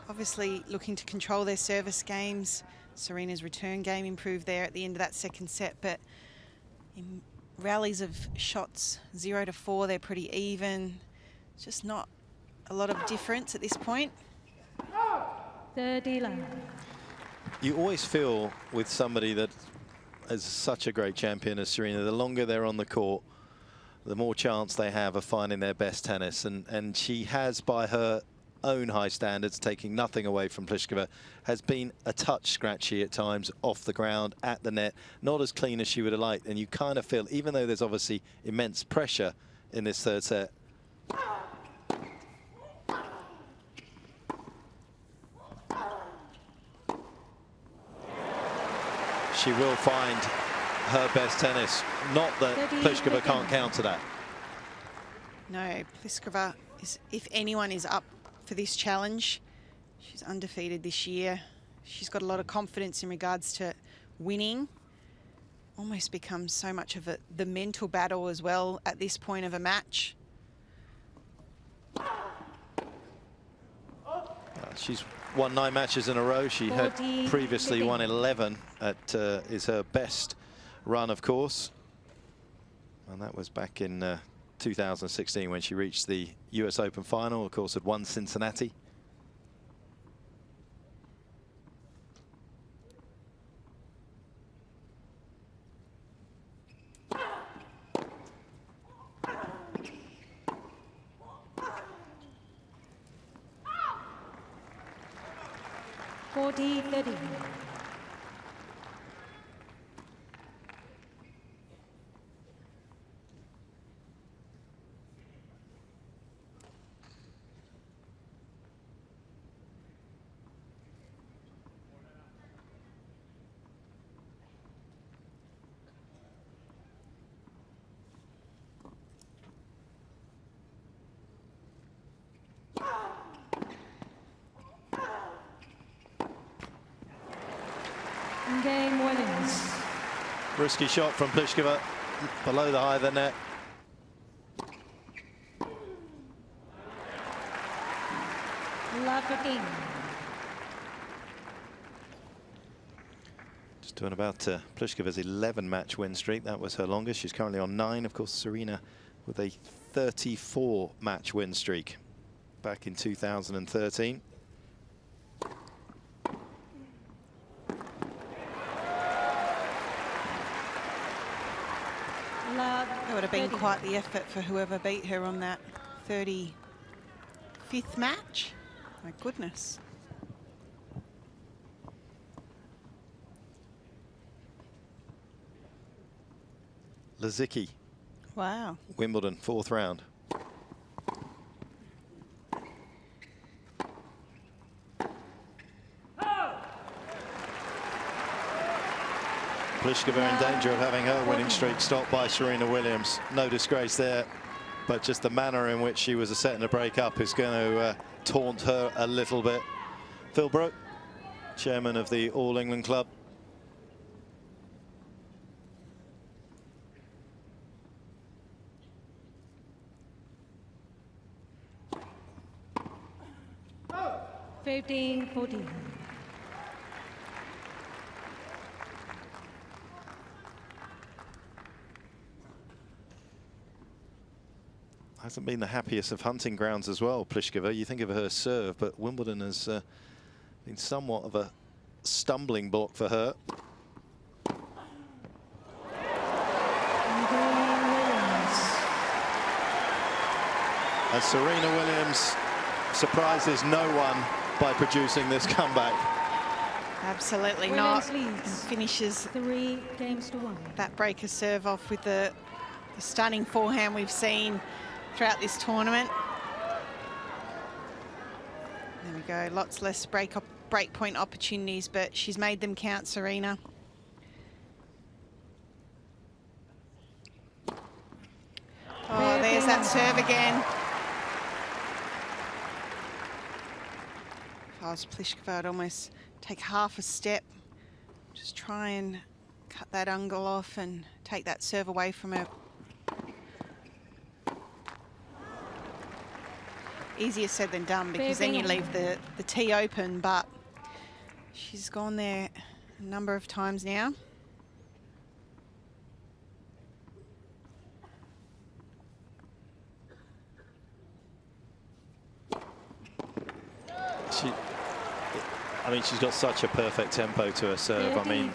obviously looking to control their service games. Serena's return game improved there at the end of that 2nd set, but in rallies of shots 0 to 4, they're pretty even. Just not a lot of difference at this point. 30 love. You always feel with somebody that is such a great champion as Serena, the longer they're on the court, the more chance they have of finding their best tennis. And she has, by her own high standards, taking nothing away from Plíšková, has been a touch scratchy at times off the ground, at the net, not as clean as she would have liked. And you kind of feel, even though there's obviously immense pressure in this third set, she will find her best tennis. Not that Plíšková can't counter that. No, Plíšková is, if anyone is up for this challenge, she's undefeated this year. She's got a lot of confidence in regards to winning. Almost becomes so much of the mental battle as well at this point of a match. She's won 9 matches in a row. She had previously won 11. That is her best run, of course. And that was back in 2016 when she reached the US Open final. Of course, had won Cincinnati. Game winners. Risky shot from Plíšková, below the high of the net. Cain. Just doing about Plíšková's 11-match win streak. That was her longest. She's currently on 9. Of course, Serena with a 34-match win streak back in 2013. That would have been quite the effort for whoever beat her on that 35th match. My goodness. Lazicki. Wow. Wimbledon, 4th round. Plíšková in danger of having her winning streak stopped by Serena Williams. No disgrace there, but just the manner in which she was setting a break up is going to taunt her a little bit. Phil Brook, chairman of the All England Club. Oh. 15-14. Hasn't been the happiest of hunting grounds as well, Plíšková. You think of her serve, but Wimbledon has been somewhat of a stumbling block for her. And Serena Williams surprises no one by producing this comeback. Absolutely not. Finishes 3-1. that breaker serve off with the stunning forehand we've seen throughout this tournament. There we go, lots less break point opportunities, but she's made them count, Serena. Oh, there's that serve again. If I was Plíšková, I'd almost take half a step, just try and cut that angle off and take that serve away from her. Easier said than done, because then you leave the tee open, but she's gone there a number of times now. I mean, she's got such a perfect tempo to her serve. I mean,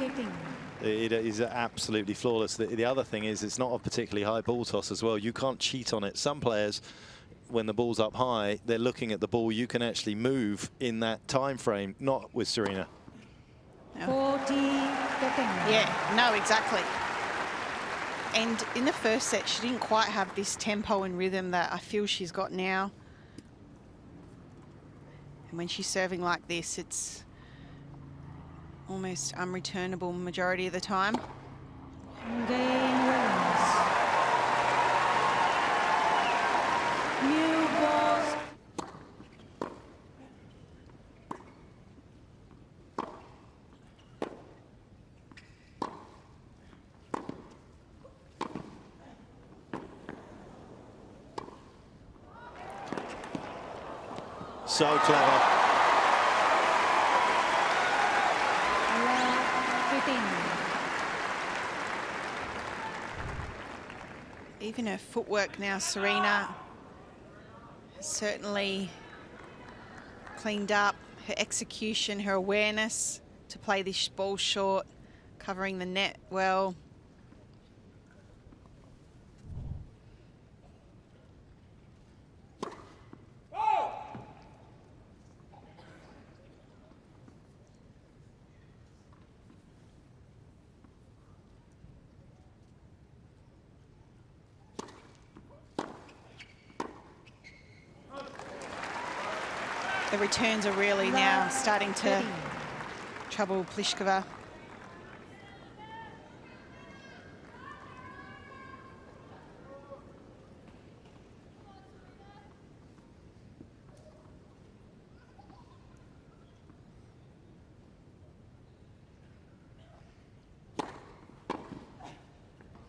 it is absolutely flawless. The other thing is it's not a particularly high ball toss as well. You can't cheat on it. Some players, when the ball's up high, they're looking at the ball. You can actually move in that time frame, not with Serena. Yeah, no, exactly. And in the first set, she didn't quite have this tempo and rhythm that I feel she's got now. And when she's serving like this, it's almost unreturnable majority of the time. Cain wins. New balls. So clever. 15. Even her footwork now, Serena has certainly cleaned up. Her execution, her awareness to play this ball short, covering the net well. The returns are really now starting to trouble Plíšková.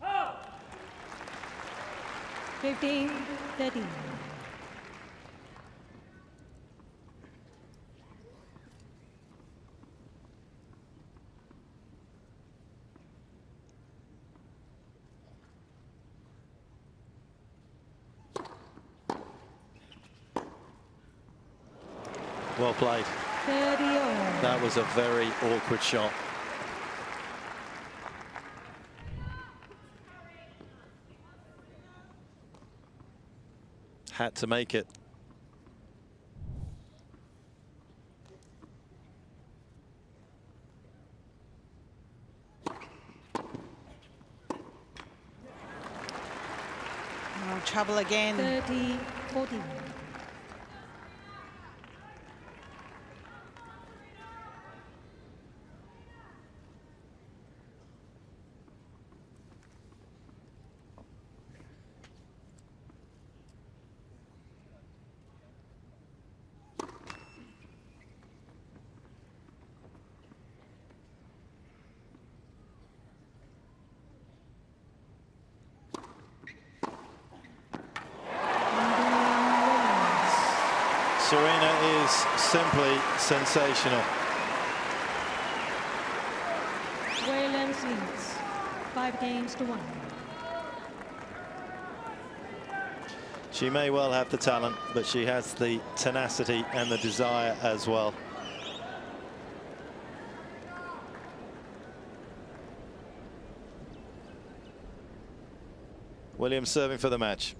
Oh. 15-13. Well played. 30 all. That was a very awkward shot. Had to make it. Oh, trouble again. 30-14. Serena is simply sensational. Williams leads 5-1. She may well have the talent, but she has the tenacity and the desire as well. Williams serving for the match.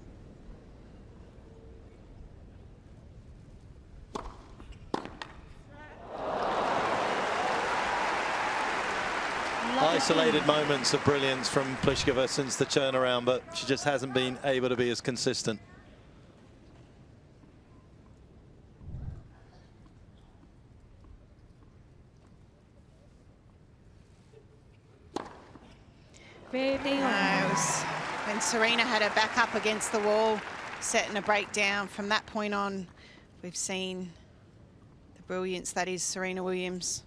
Isolated moments of brilliance from Plíšková since the turnaround, but she just hasn't been able to be as consistent. When Serena had her back up against the wall, setting a breakdown. From that point on, we've seen the brilliance that is Serena Williams.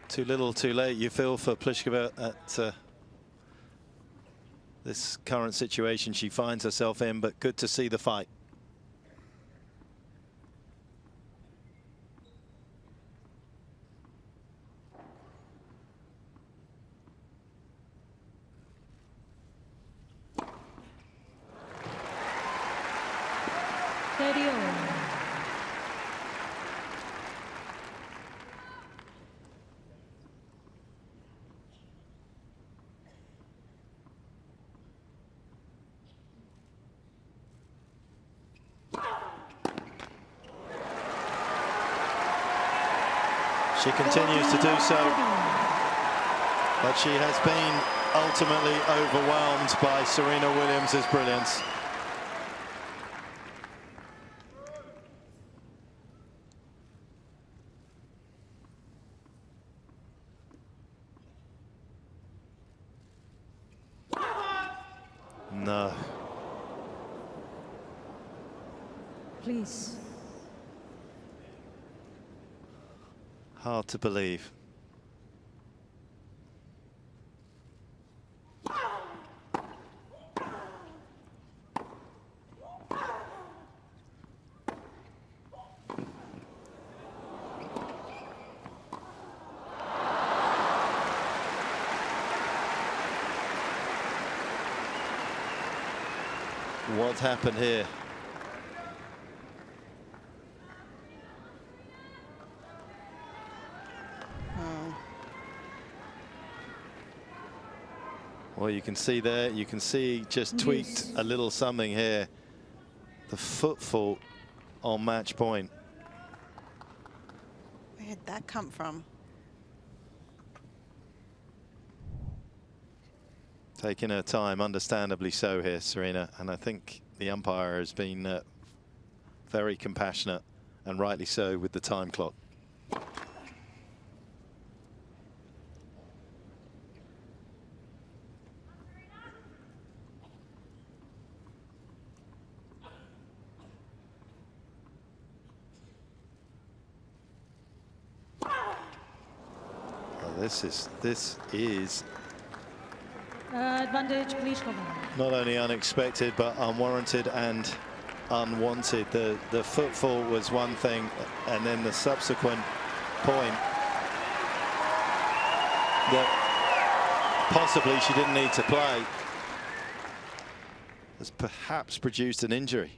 Too little, too late, you feel, for Plíšková at this current situation she finds herself in, but good to see the fight. She continues to do so, but she has been ultimately overwhelmed by Serena Williams' brilliance. No. Please. Hard to believe. What happened here? Well, you can see there, you can see just tweaked a little something here. The foot fault on match point. Where did that come from? Taking her time, understandably so here, Serena. And I think the umpire has been very compassionate, and rightly so, with the time clock. This is Advantage, Plíšková. not only unexpected but unwarranted and unwanted. The foot fault was one thing, and then the subsequent point that possibly she didn't need to play has perhaps produced an injury.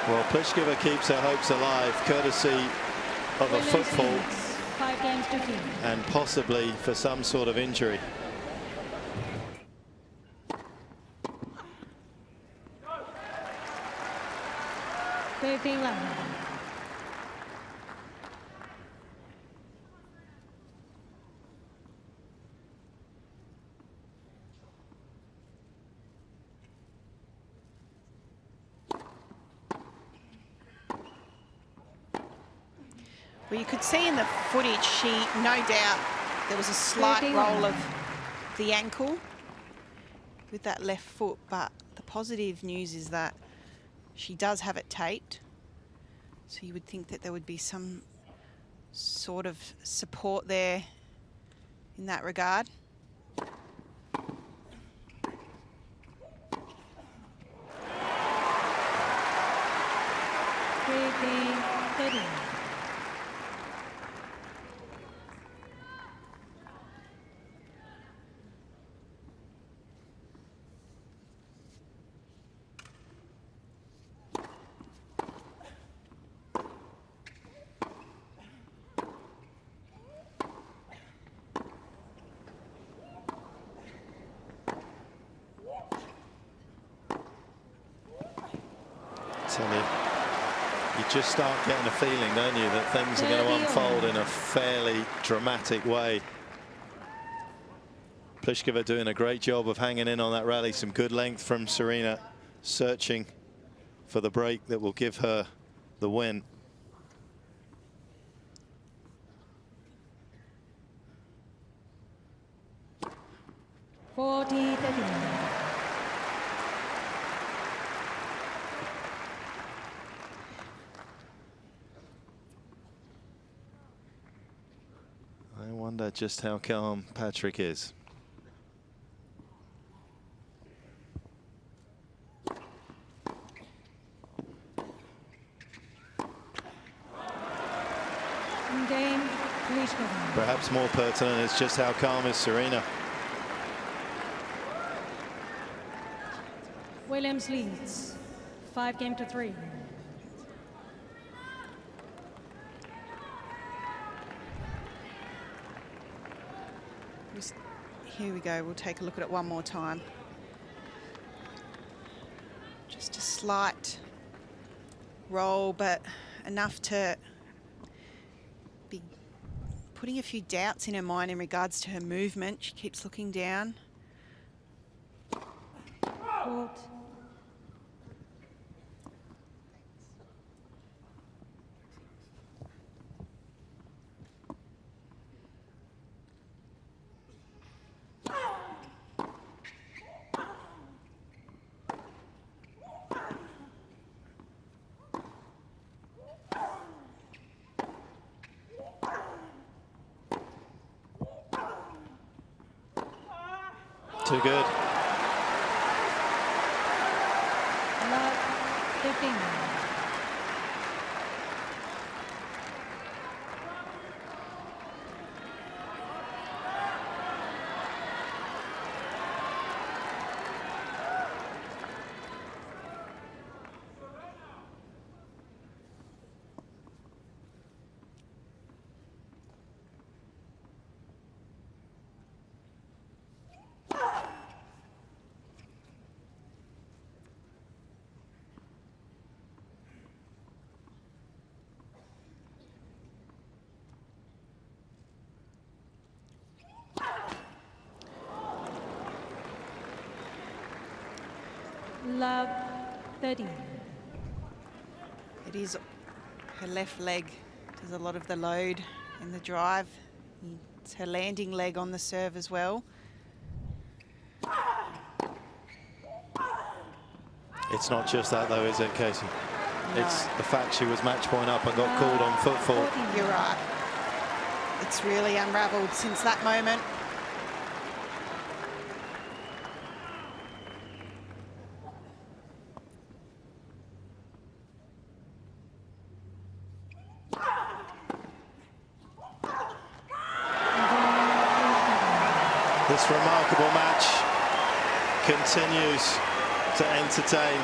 Well, Plíšková keeps her hopes alive, courtesy of a foot fault 5 games to 2. and possibly for some sort of injury. Well, you could see in the footage, no doubt, there was a slight roll of the ankle with that left foot, but the positive news is that she does have it taped. So you would think that there would be some sort of support there in that regard. You just start getting a feeling, don't you, that things are going to unfold in a fairly dramatic way. Plíšková doing a great job of hanging in on that rally. Some good length from Serena, searching for the break that will give her the win. I wonder just how calm Patrick is. Game, Plíšková. Perhaps more pertinent is just how calm is Serena. Williams leads 5-3. Here we go. We'll take a look at it one more time. Just a slight roll, but enough to be putting a few doubts in her mind in regards to her movement. She keeps looking down. Court. Too good. Love 15. Love 30. It is her left leg does a lot of the load in the drive. It's her landing leg on the serve as well. It's not just that though, is it, Casey? No. It's the fact she was match point up and got called on foot fault. You're right. It's really unravelled since that moment. This remarkable match continues to entertain.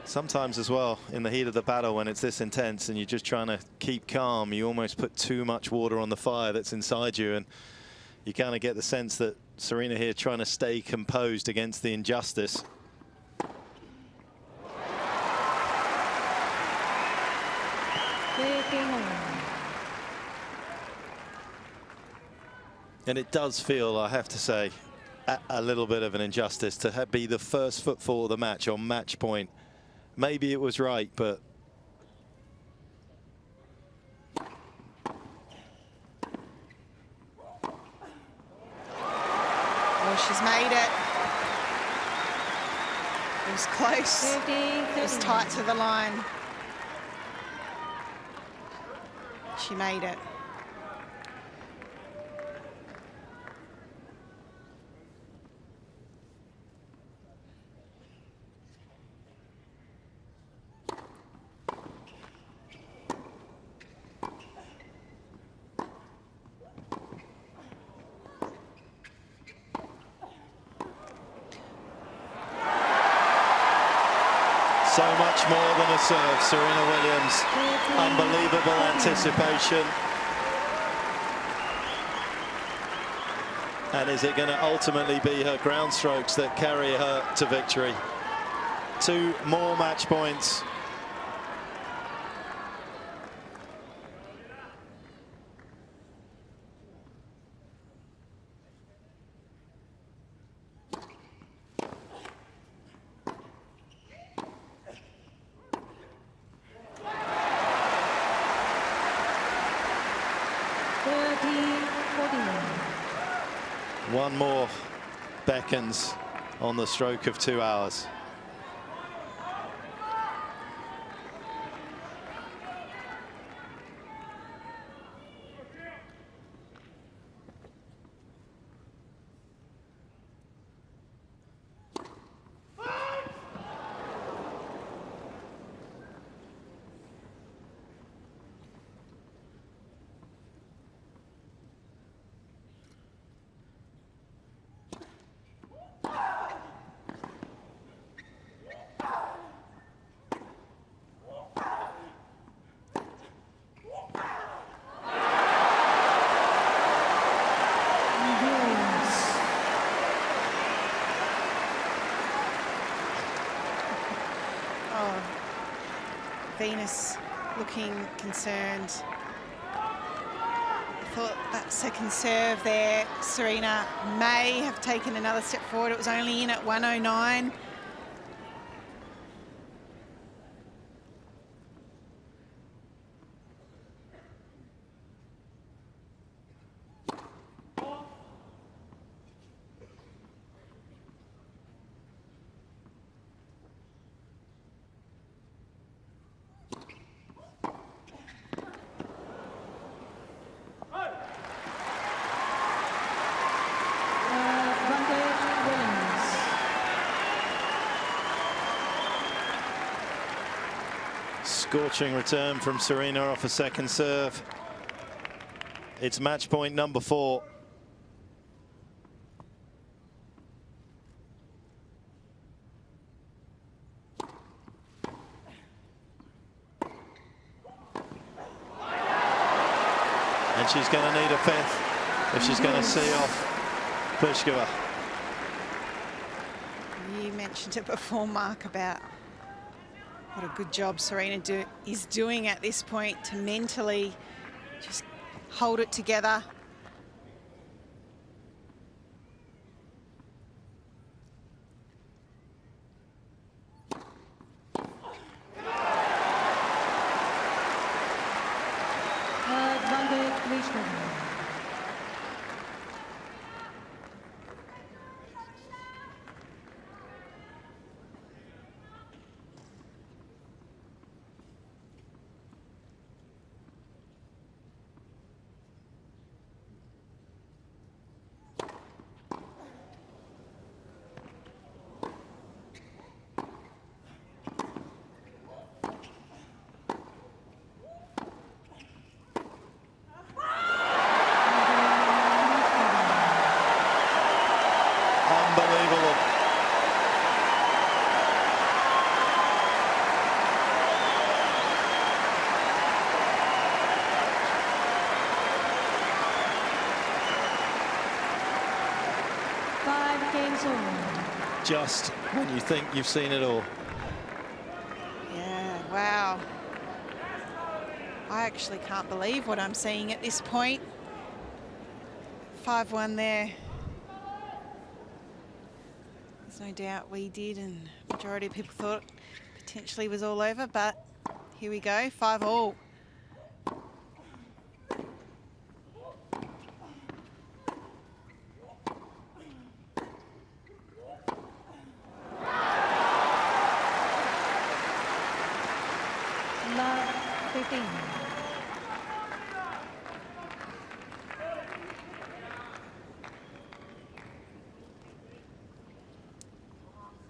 Sometimes as well, in the heat of the battle, when it's this intense and you're just trying to keep calm, you almost put too much water on the fire that's inside you, and you kind of get the sense that Serena here trying to stay composed against the injustice. And it does feel, I have to say, a little bit of an injustice to be the first footfall of the match on match point. Maybe it was right, but oh, she's made it. It was close. It was tight to the line. She made it. so much more than a serve. Serena Williams, unbelievable anticipation. And is it going to ultimately be her ground strokes that carry her to victory? 2 more match points. One more beckons on the stroke of 2 hours. Venus looking concerned. I thought that second serve there, Serena may have taken another step forward. It was only in at 109. Scorching return from Serena off a second serve. It's match point number 4. And she's going to need a 5th if she's going to see off Plíšková. You mentioned it before, Mark, about what a good job Serena is doing at this point to mentally just hold it together. Unbelievable. Just when you think you've seen it all. Yeah, wow. I actually can't believe what I'm seeing at this point. 5-1 there. There's no doubt we did, and majority of people thought potentially was all over, but here we go, 5-all.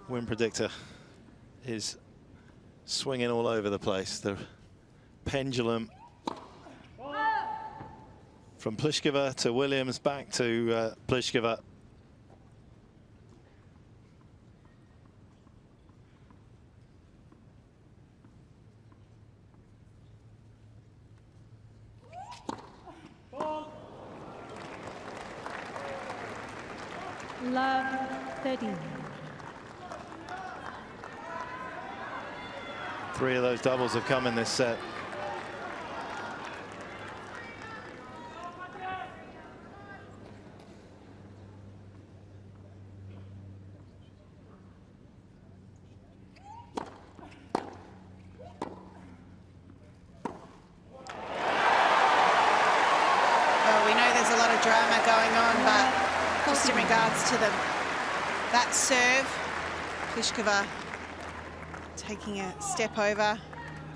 Win predictor is swinging all over the place. The pendulum from Plíšková to Williams, back to Plíšková. Love 13. 3 of those doubles have come in this set. Drama going on, but just in regards to that serve, Plíšková taking a step over,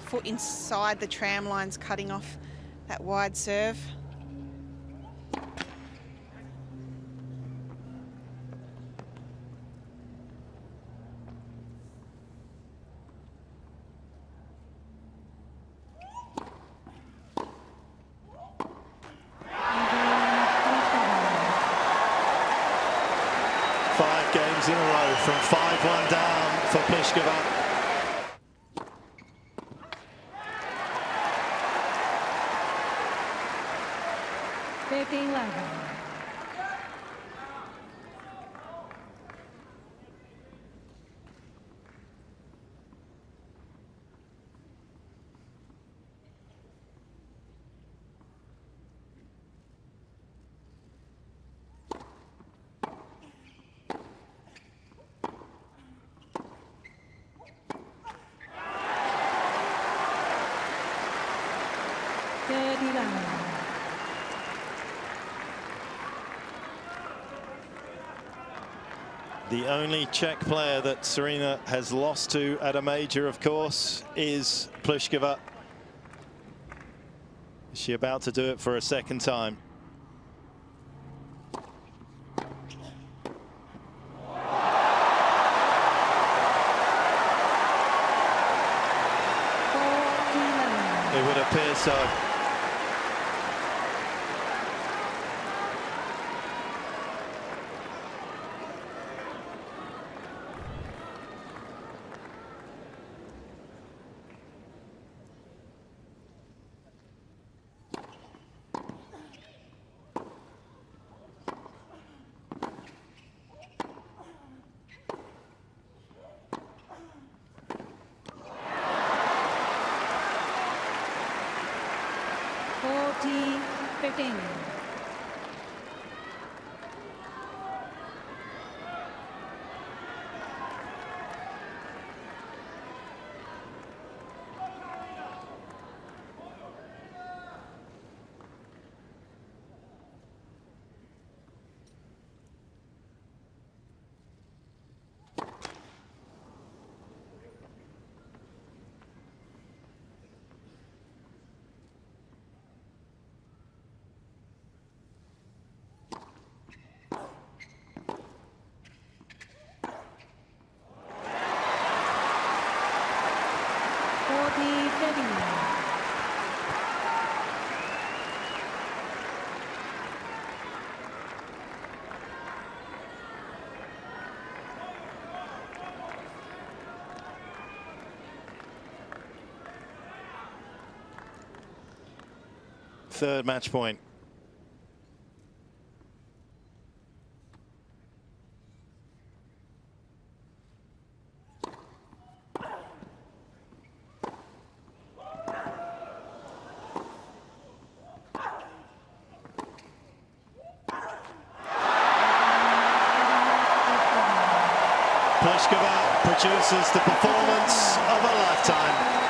foot inside the tram lines, cutting off that wide serve. Games in a row from 5-1 down for Plíšková. The only Czech player that Serena has lost to at a major, of course, is Plíšková. Is she about to do it for a second time? It would appear so. Third match point. Plíšková produces the performance of a lifetime.